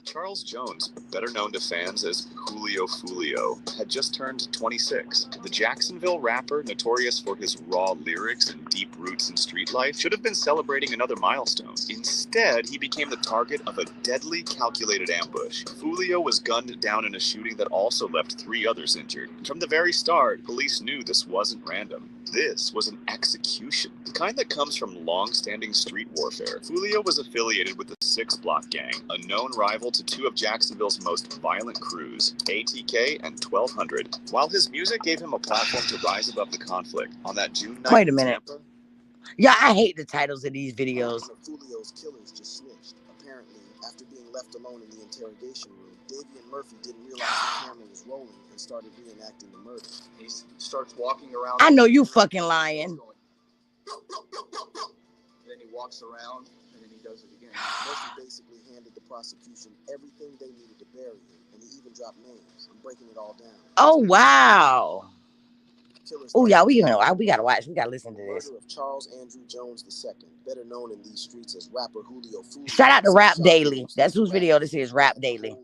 Charles Jones, better known to fans as Julio Fulio, had just turned 26. The Jacksonville rapper, notorious for his raw lyrics and deep roots in street life, should have been celebrating another milestone. Instead, he became the target of a deadly, calculated ambush. Fulio was gunned down in a shooting that also left 3 others injured. From the very start, police knew this wasn't random. This was an execution, the kind that comes from long-standing street warfare. Fulio was affiliated with the 6 Block Gang, a known rival to 2 of Jacksonville's most violent crews, ATG and 1200. While his music gave him a platform to rise above the conflict, on that June night... Wait a minute. Yeah, I hate the titles of these videos. One of Julio's killers just snitched. Apparently, after being left alone in the interrogation room, Davian Murphy didn't realize the camera was rolling and started reenacting the murder. He starts walking around. I know you fucking lying. Then he walks around, and then he does it again. Murphy basically handed the prosecution everything they needed to bury him, and he even dropped names and breaking it all down. Oh, wow. Oh, yeah, we gotta watch. We gotta listen to this. Murder of Charles Andrew Jones II, better known in these streets as rapper Julio Fulio. Shout out to Rap Daily. That's whose video this is, Rap Daily.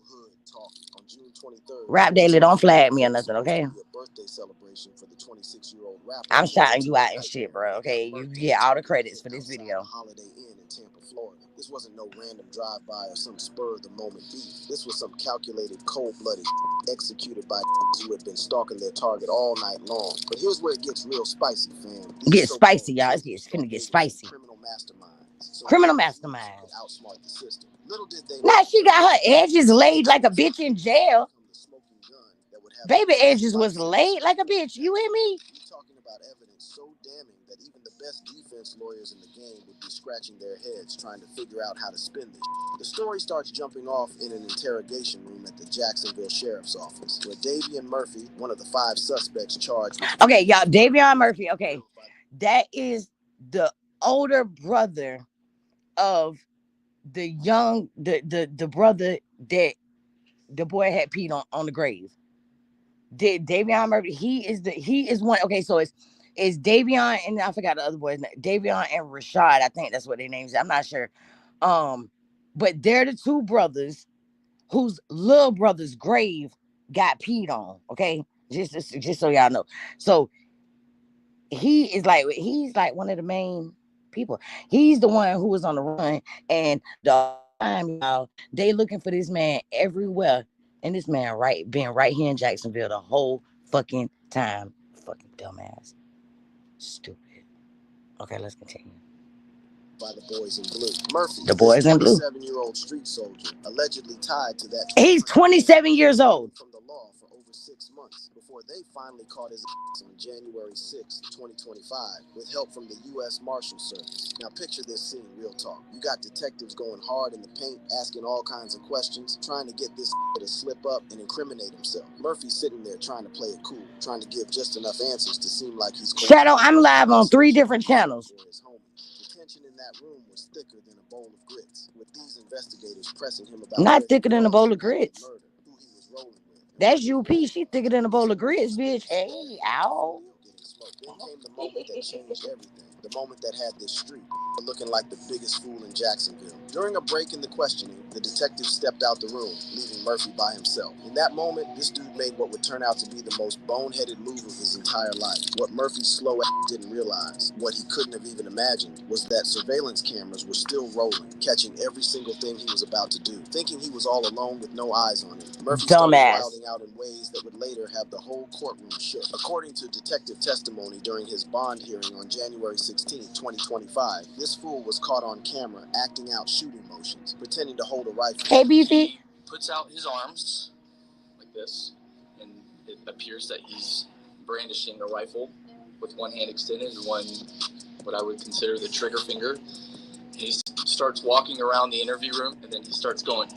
Rap Daily, don't flag me or nothing, okay? Birthday celebration for the 26-year-old rapper. I'm shouting you out and shit, bro, okay? You get all the credits for this video. Holiday Inn in Tampa, Florida. This wasn't no random drive-by or some spur-of-the-moment beat. This was some calculated, cold-blooded executed by who had been stalking their target all night long. But here's where it gets real spicy, fam. Get spicy, y'all. It's finna get spicy. Criminal masterminds. Criminal masterminds. Outsmart the system. Little did they now she got her edges laid like a bitch in jail. Baby edges was laid like a bitch. You hear me? We're talking about evidence so damning that even the best defense lawyers in the game would be scratching their heads trying to figure out how to spin this. The story starts jumping off in an interrogation room at the Jacksonville Sheriff's Office, where Davian Murphy, one of the 5 suspects charged with... Okay, y'all, Davian Murphy, okay. That is the older brother of the young, the brother that the boy had peed on the grave. Davian Murphy, he is one. Okay, so it's Davian and I forgot the other boy's name. Davian and Rashad, I think that's what their names are. I'm not sure. But they're the 2 brothers whose little brother's grave got peed on. Okay, just so y'all know. So he's like one of the main people. He's the one who was on the run, and the time, y'all, they looking for this man everywhere. And this man been right here in Jacksonville the whole fucking time. Fucking dumbass. Stupid. Okay, let's continue. By the boys in blue. Murphy, the boys in blue. 27-year-old street soldier, allegedly tied to that. He's 27 years old. From the law before they finally caught his ass on January 6, 2025, with help from the U.S. Marshal Service. Now picture this scene, real talk. You got detectives going hard in the paint, asking all kinds of questions, trying to get this to slip up and incriminate himself. Murphy's sitting there trying to play it cool, trying to give just enough answers to seem like he's Shadow, I'm live on 3 different channels. The tension in that room was thicker than a bowl of grits, with these investigators pressing him about not thicker than a bowl of grits. Murder, who he was rolling with. That's UP. She thicker than a bowl of grits, bitch. Hey, ow. Then came the moment that changed everything. The moment that had this street looking like the biggest fool in Jacksonville. During a break in the questioning, the detective stepped out the room, leaving Murphy by himself. In that moment, this dude made what would turn out to be the most boneheaded move of his entire life. What Murphy's slow ass didn't realize, what he couldn't have even imagined, was that surveillance cameras were still rolling, catching every single thing he was about to do. Thinking he was all alone with no eyes on him, Murphy started wilding out in ways that would later have the whole courtroom shook. According to detective testimony during his bond hearing on January 16, 2025, this fool was caught on camera acting out shooting motions, pretending to hold a rifle. Hey, Beefy. Puts out his arms like this, and it appears that he's brandishing a rifle with one hand extended and one, what I would consider the trigger finger. He starts walking around the interview room, and then he starts going,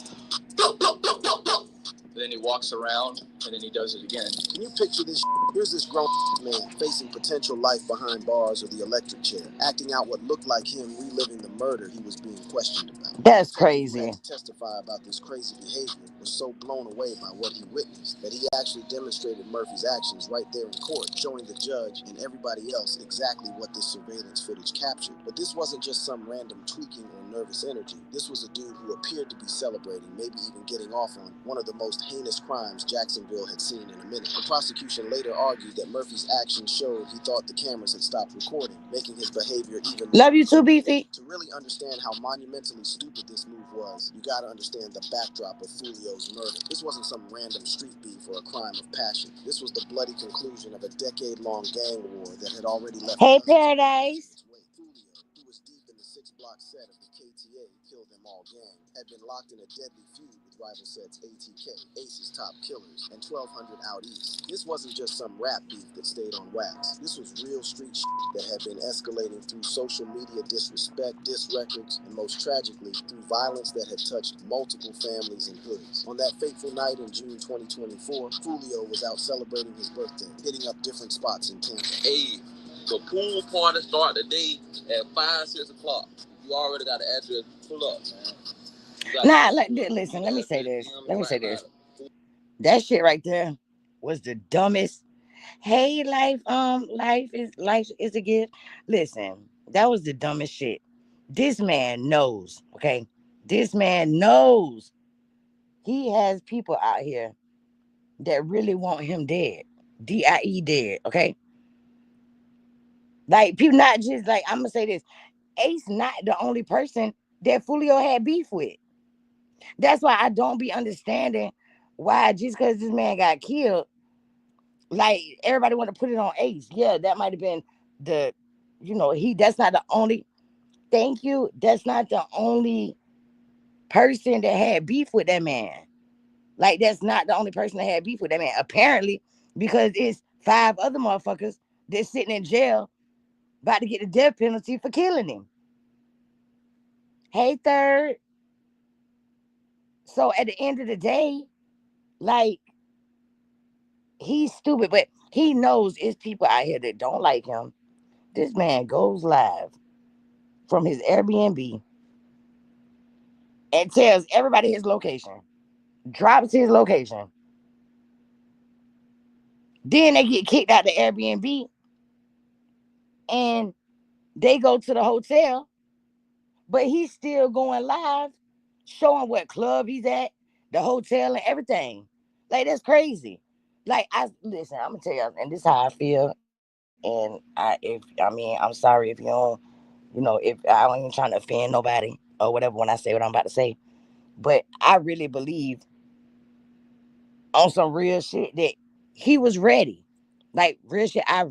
bloop, bloop, bloop, bloop, bloop. And then he walks around, and then he does it again. Can you picture this? Here's this grown man facing potential life behind bars or the electric chair, acting out what looked like him reliving the murder he was being questioned about. That's crazy. Who had to testify about this crazy behavior was so blown away by what he witnessed that he actually demonstrated Murphy's actions right there in court, showing the judge and everybody else exactly what this surveillance footage captured. But this wasn't just some random tweaking or nervous energy. This was a dude who appeared to be celebrating, maybe even getting off on one of the most heinous crimes Jacksonville had seen in a minute. The prosecution later argued that Murphy's actions showed he thought the cameras had stopped recording, making his behavior even more. Love you too, Beefy. To really understand how monumentally stupid this move was, you gotta understand the backdrop of Julio's murder. This wasn't some random street beef or a crime of passion. This was the bloody conclusion of a decade-long gang war that had already left. Hey, Paradise. Julio, who was deep in the 6-block set of the KTA Kill Them All gang, had been locked in a deadly feud with rival sets ATK, Ace's Top Killers, and 1200 Out East. This wasn't just some rap beef that stayed on wax. This was real street shit that had been escalating through social media disrespect, diss records, and most tragically, through violence that had touched multiple families and hoods. On that fateful night in June 2024, Julio was out celebrating his birthday, hitting up different spots in Tampa. Hey, the pool party start today at 5, 6 o'clock. You already got the address. Pull up, man. Nah, listen, let me say this. That shit right there was the dumbest. Hey, life is a gift. Listen, that was the dumbest shit. This man knows, okay? This man knows he has people out here that really want him dead. D-I-E dead, okay? Like, people not just like, I'm gonna say this. Ace not the only person that Julio had beef with. That's why I don't be understanding why just because this man got killed, like everybody want to put it on Ace. Yeah, that might have been that's not the only, thank you. That's not the only person that had beef with that man. Like, that's not the only person that had beef with that man. Apparently, because it's 5 other motherfuckers that's sitting in jail about to get the death penalty for killing him. Hey, Third. So at the end of the day, like, he's stupid, but he knows it's people out here that don't like him. This man goes live from his Airbnb and tells everybody his location, drops his location. Then they get kicked out the Airbnb and they go to the hotel, but he's still going live, showing what club he's at, the hotel and everything. Like, that's crazy. Like, listen, I'm gonna tell you, and this is how I feel. And I'm sorry if you don't, if I ain't trying to offend nobody or whatever when I say what I'm about to say. But I really believe on some real shit that he was ready. Like, real shit, I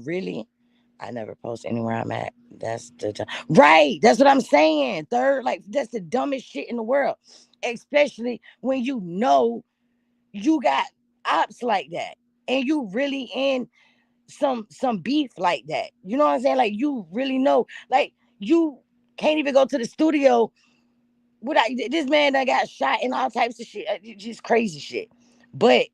never post anywhere I'm at. That's right. That's what I'm saying. Third, like, that's the dumbest shit in the world. Especially when you know you got ops like that. and you really in some beef like that. You know what I'm saying? Like you really know, like you can't even go to the studio without this man that got shot and all types of shit, just crazy shit. But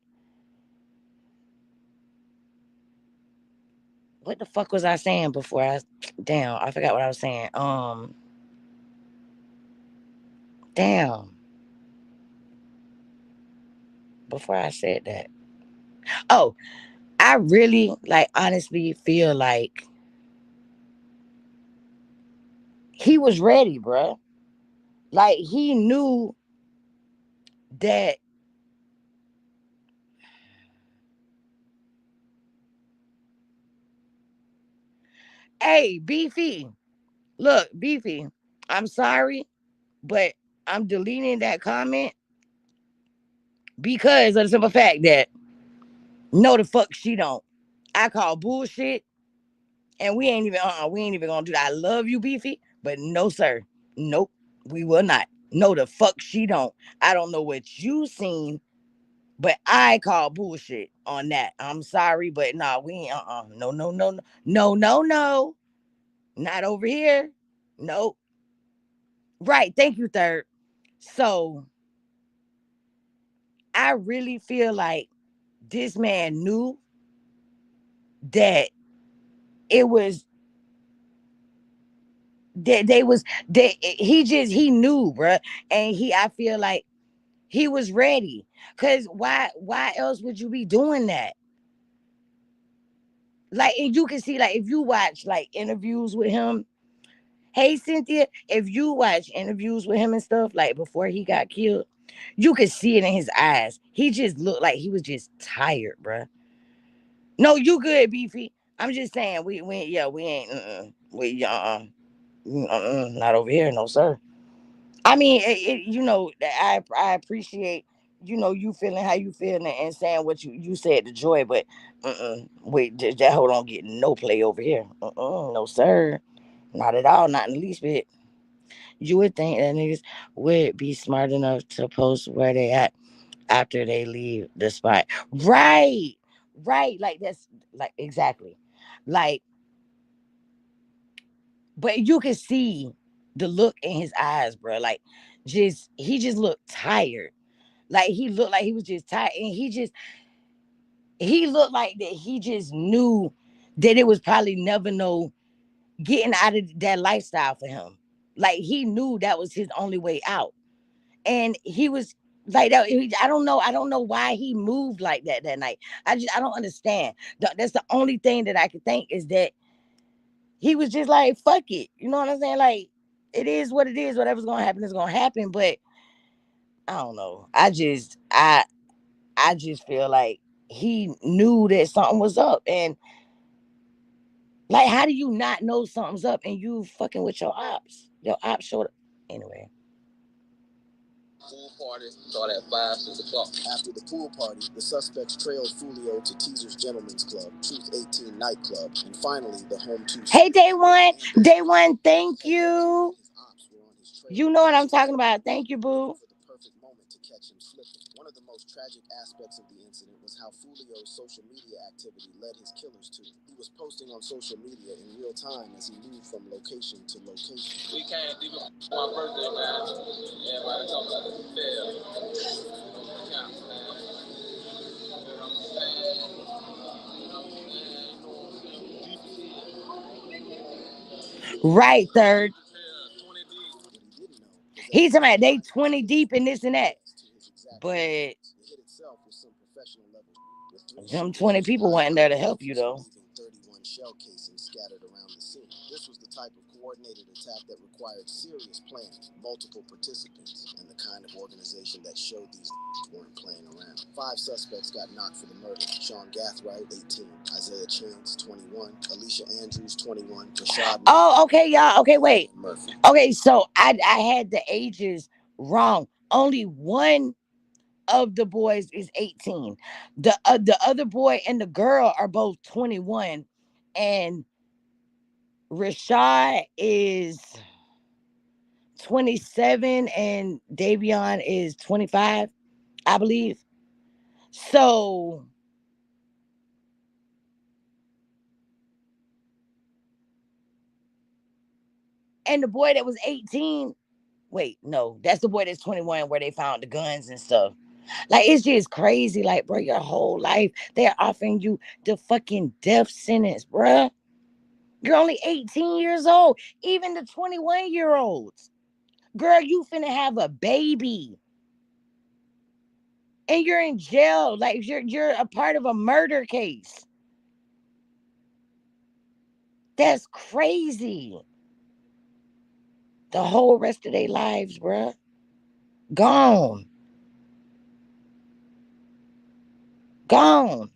what the fuck was I saying before damn, I forgot what I was saying. Damn, before I said that. Oh, I really like honestly feel like he was ready, bruh. Like he knew that. Hey, Beefy, look, Beefy, I'm sorry, but I'm deleting that comment because of the simple fact that no, the fuck she don't. I call bullshit, and we ain't even gonna do that. I love you, Beefy, but no, sir, nope, we will not. No, the fuck she don't. I don't know what you seen, but I call bullshit on that. I'm sorry, but nah, we ain't. No, no, no, no, no, no, no, not over here. Nope. Right. Thank you, third. So I really feel like this man knew that it was that they was that he knew, bruh. And I feel like he was ready. Cause why else would you be doing that? Like, and you can see, like, if you watch like interviews with him, hey Cynthia, if you watch interviews with him and stuff, like before he got killed, you could see it in his eyes. He just looked like he was just tired, bruh. No, you good, Beefy. I'm just saying, we ain't, not over here, no sir. I mean, I appreciate, you feeling how you feeling and saying what you said to Joy, but wait, that hoe don't get no play over here. No sir, not at all, not in the least bit. You would think that niggas would be smart enough to post where they at after they leave the spot. Right, right, like that's like exactly, like, but you can see the look in his eyes, bro. Like, he just looked tired. Like he looked like he was just tired, and he looked like that. He just knew that it was probably never no getting out of that lifestyle for him. Like he knew that was his only way out, and he was like that. I don't know why he moved like that night. I don't understand. That's the only thing that I could think is that he was just like, fuck it. You know what I'm saying? Like, it is what it is. Whatever's gonna happen is gonna happen. But I don't know. I just feel like he knew that something was up. And like, how do you not know something's up and you fucking with your ops? Your ops showed up. Anyway. Pool party started at 5, 6 o'clock. After the pool party, the suspects trailed Fulio to Teaser's Gentlemen's Club, Truth 18 nightclub, and finally the home two. Hey, Day One, thank you. You know what I'm talking about. Thank you, boo. For the perfect moment to catch him slipping. One of the most tragic aspects of the incident was how Fulio's social media activity led his killers to. He was posting on social media in real time as he moved from location to location. We came deep for my birthday, man. Everybody talking about the fair. Counts, man. You know what I'm saying? Right, third. He's talking about they 20 deep in this and that. But them 20 people weren't there to help you, though. 31 shell casings scattered around the scene. This was the type of coordinated attack that required serious planning, multiple participants, and the kind of organization that showed these weren't playing around. 5 suspects got knocked for the murder. Sean Gathright, 18. Isaiah Chance, 21. Alicia Andrews, 21. Rashad. Oh, okay, y'all. Okay, wait. Murphy. Okay, so I had the ages wrong. Only one of the boys is 18. The other boy and the girl are both 21, and Rashad is 27 and Davion is 25, I believe. So And the boy that was 18, wait, no, that's the boy that's 21 where they found the guns and stuff. Like, it's just crazy. Like, bro, your whole life, they're offering you the fucking death sentence, bruh. You're only 18 years old. Even the 21-year-olds. Girl, you finna have a baby. And you're in jail. Like, you're a part of a murder case. That's crazy. The whole rest of their lives, bruh. Gone. Gone.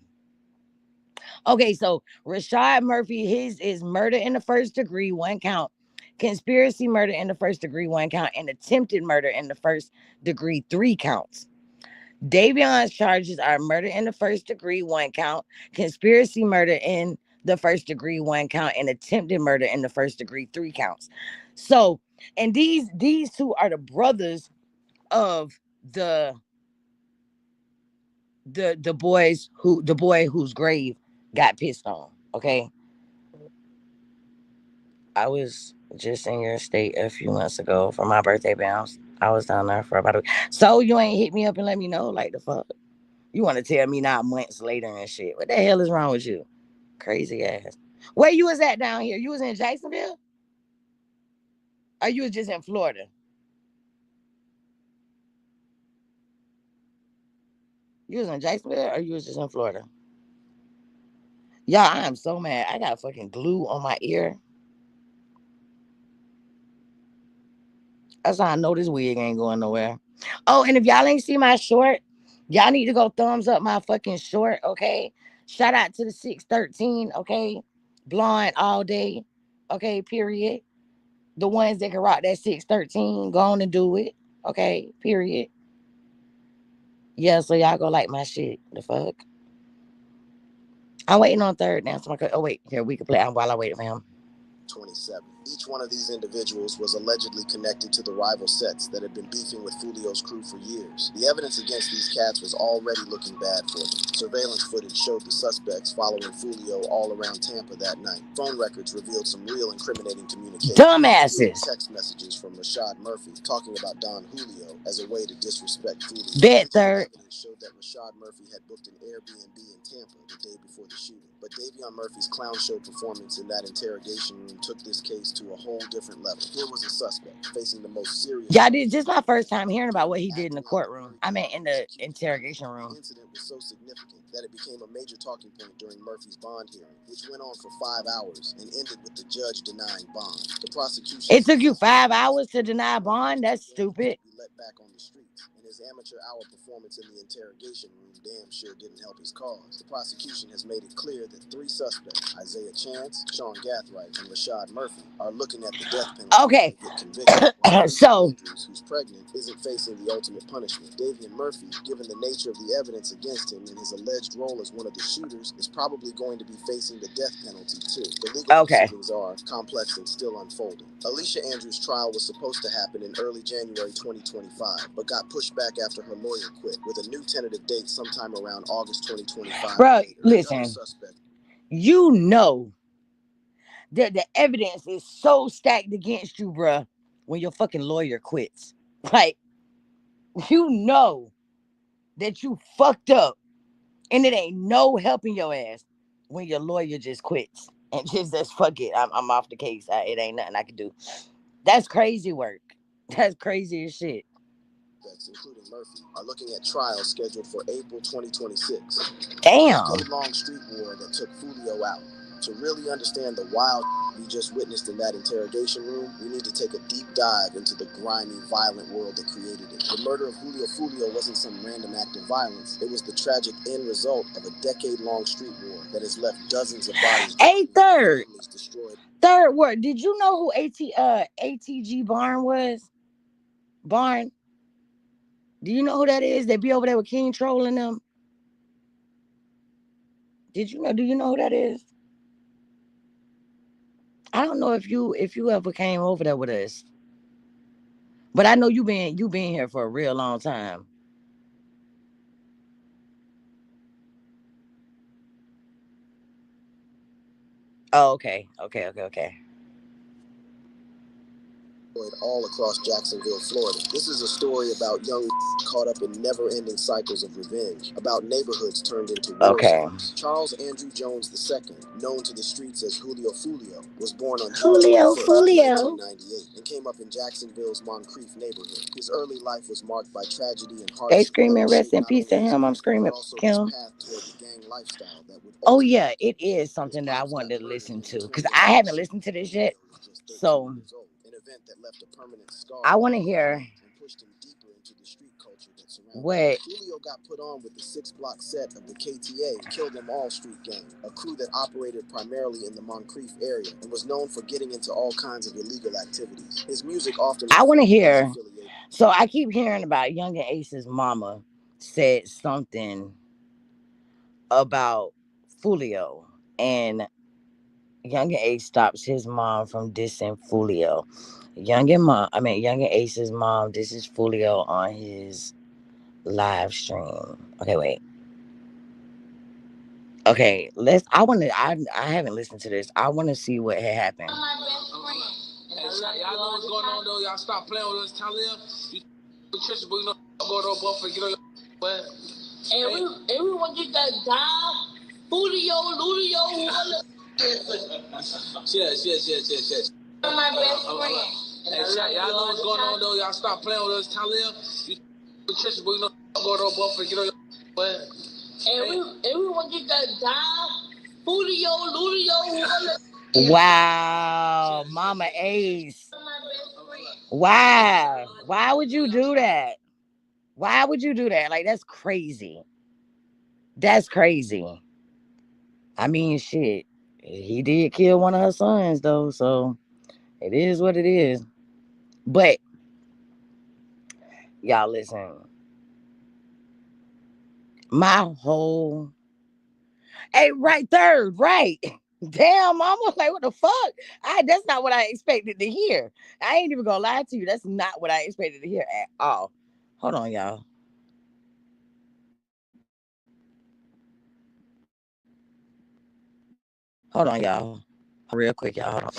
Okay, so Rashad Murphy, his is murder in the first degree, 1 count. Conspiracy murder in the first degree, 1 count. And attempted murder in the first degree, 3 counts. Davion's charges are murder in the first degree, 1 count. Conspiracy murder in the first degree, 1 count. And attempted murder in the first degree, 3 counts. So, and these two are the brothers of the the boy whose grave got pissed on. Okay. I was just in your state a few months ago for my birthday bounce. I was down there for about a week. So you ain't hit me up and let me know, like, the fuck? You want to tell me now months later and shit. What the hell is wrong with you? Crazy ass. Where you was at down here? You was in Jacksonville? Or you was just in Florida? You was in Jacksonville or you was just in Florida? Y'all, I am so mad. I got fucking glue on my ear. That's how I know this wig ain't going nowhere. Oh, and if y'all ain't see my short, y'all need to go thumbs up my fucking short, okay? Shout out to the 613, okay? Blonde all day, okay? Period. The ones that can rock that 613, go on and do it, okay? Period. Yeah, so y'all go like my shit. The fuck? I'm waiting on third now. Oh, wait. Here, we can play while I wait for him. 27. Each one of these individuals was allegedly connected to the rival sets that had been beefing with Fulio's crew for years. The evidence against these cats was already looking bad for them. Surveillance footage showed the suspects following Fulio all around Tampa that night. Phone records revealed some real incriminating communication. Dumbasses. Text messages from Rashad Murphy talking about Don Julio as a way to disrespect Fulio. Bet third. Evidence showed that Rashad Murphy had booked an Airbnb in Tampa the day before the shooting. But Davion Murphy's clown show performance in that interrogation room took this case to a whole different level. Here was a suspect facing the most serious. Yeah, this is my first time hearing about what he did in the courtroom. I mean, in the interrogation room. The incident was so significant that it became a major talking point during Murphy's bond hearing, which went on for 5 hours and ended with the judge denying bond. The prosecution. It took you 5 hours to deny bond? That's stupid. Be let back on the streets, and his amateur hour performance in the interrogation room damn sure didn't help his cause. The prosecution has made it clear that 3 suspects, Isaiah Chance, Sean Gathright, and Rashad Murphy, are looking at the death penalty. Okay. Get convicted. So, Andrews, who's pregnant, isn't facing the ultimate punishment. Davion Murphy, given the nature of the evidence against him and his alleged role as one of the shooters, is probably going to be facing the death penalty too. The legal proceedings are complex and still unfolding. Alicia Andrews' trial was supposed to happen in early January 2025, but got pushed back after her lawyer quit, with a new tentative date sometime around August 2025. Bro, listen, you know that the evidence is so stacked against you, bro, when your fucking lawyer quits. Like, you know that you fucked up and it ain't no helping your ass when your lawyer just quits and just says, fuck it, I'm off the case. It ain't nothing I can do. That's crazy work. That's crazy as shit. Including Murphy, are looking at trials scheduled for April 2026. Damn. A long street war that took Fulio out. To really understand the wild we just witnessed in that interrogation room, we need to take a deep dive into the grimy, violent world that created it. The murder of Julio Fulio wasn't some random act of violence. It was the tragic end result of a decade-long street war that has left dozens of bodies destroyed. Third word. Did you know who ATG Barn was? Barn? Do you know who that is? They be over there with King trolling them. Do you know who that is? I don't know if you ever came over there with us. But I know you been here for a real long time. Oh, okay. deployed all across Jacksonville, Florida. This is a story about young caught up in never-ending cycles of revenge, about neighborhoods turned into war zones. Charles Andrew Jones II, known to the streets as Julio Fulio, was born on June 25th, 1998, and came up in Jacksonville's Moncrief neighborhood. His early life was marked by tragedy and hardship. They screaming rest in peace to him. I'm screaming Kim. Oh yeah, it is something that I wanted to listen to because I haven't listened to this yet. So I want to hear what Julio got put on with the 6-block set of the KTA, Kill Them All Street Gang, a crew that operated primarily in the Moncrief area and was known for getting into all kinds of illegal activities. His music often... I want to hear. So I keep hearing about Young and Ace's mama said something about Fulio, and Young and Ace stops his mom from dissing Fulio. Young and Ace's mom disses Fulio on his live stream. Okay, wait. Okay, I haven't listened to this. I want to see what had happened. Hey, y'all know what's going on though. Y'all stop playing with us, Talia. You Trisha, but you know go to Buffalo, get on your butt. Everyone get that down. Lulio, Yes. My best friend. Hey, y'all know what's going on though. Y'all stop playing with us, Talia. You Trisha, but you know go to Buffalo, get on your butt. Everyone get that down. Lulio. Wow, Mama Ace. Wow. Why would you do that? Why would you do that? Like, that's crazy. That's crazy. I mean, shit. He did kill one of her sons, though, so it is what it is. But, y'all listen. My whole... Hey, right third, right. Damn, mama, like, what the fuck? That's not what I expected to hear. I ain't even gonna lie to you. That's not what I expected to hear at all. Hold on, y'all. Hold on, y'all. Real quick, y'all. Hold on.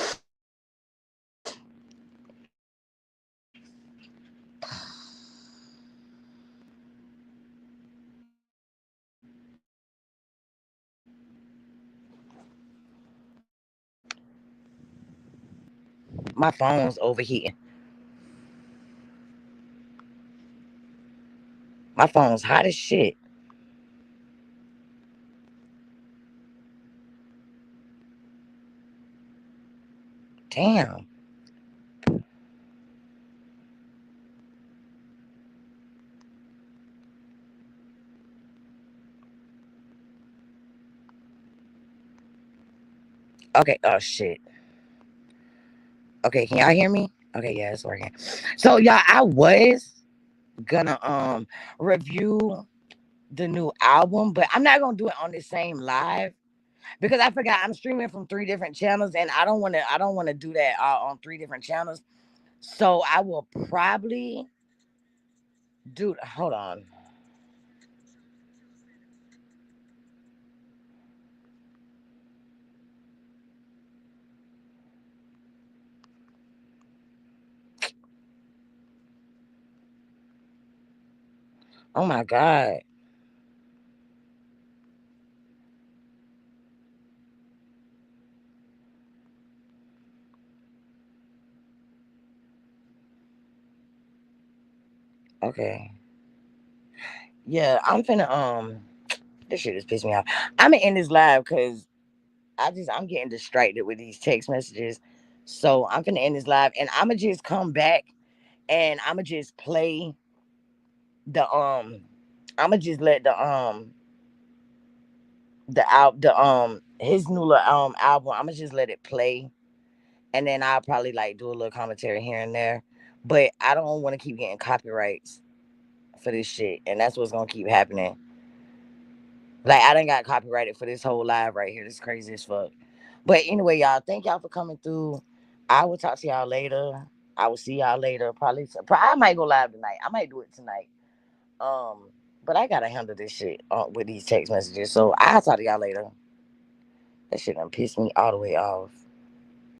My phone's overheating. My phone's hot as shit. Damn. Okay. Oh shit. Okay, can y'all hear me? Okay, yeah, it's working. So y'all, I was gonna review the new album, but I'm not gonna do it on the same live because I forgot I'm streaming from 3 different channels, and I don't wanna do that on 3 different channels. So I will probably do. Hold on. Oh my god. Okay. Yeah, I'm finna this shit is pissing me off. I'm gonna end this live because I'm getting distracted with these text messages. So I'm finna end this live and I'ma just come back and I'ma just play the I'ma just let the his new album, I'ma just let it play, and then I'll probably like do a little commentary here and there. But I don't want to keep getting copyrights for this shit, and that's what's gonna keep happening. Like, I done got copyrighted for this whole live right here. This is crazy as fuck. But anyway, y'all, thank y'all for coming through. I will talk to y'all later. I will see y'all later. Probably I might go live tonight. I might do it tonight. But I gotta handle this shit with these text messages. So I'll talk to y'all later. That shit done pissed me all the way off.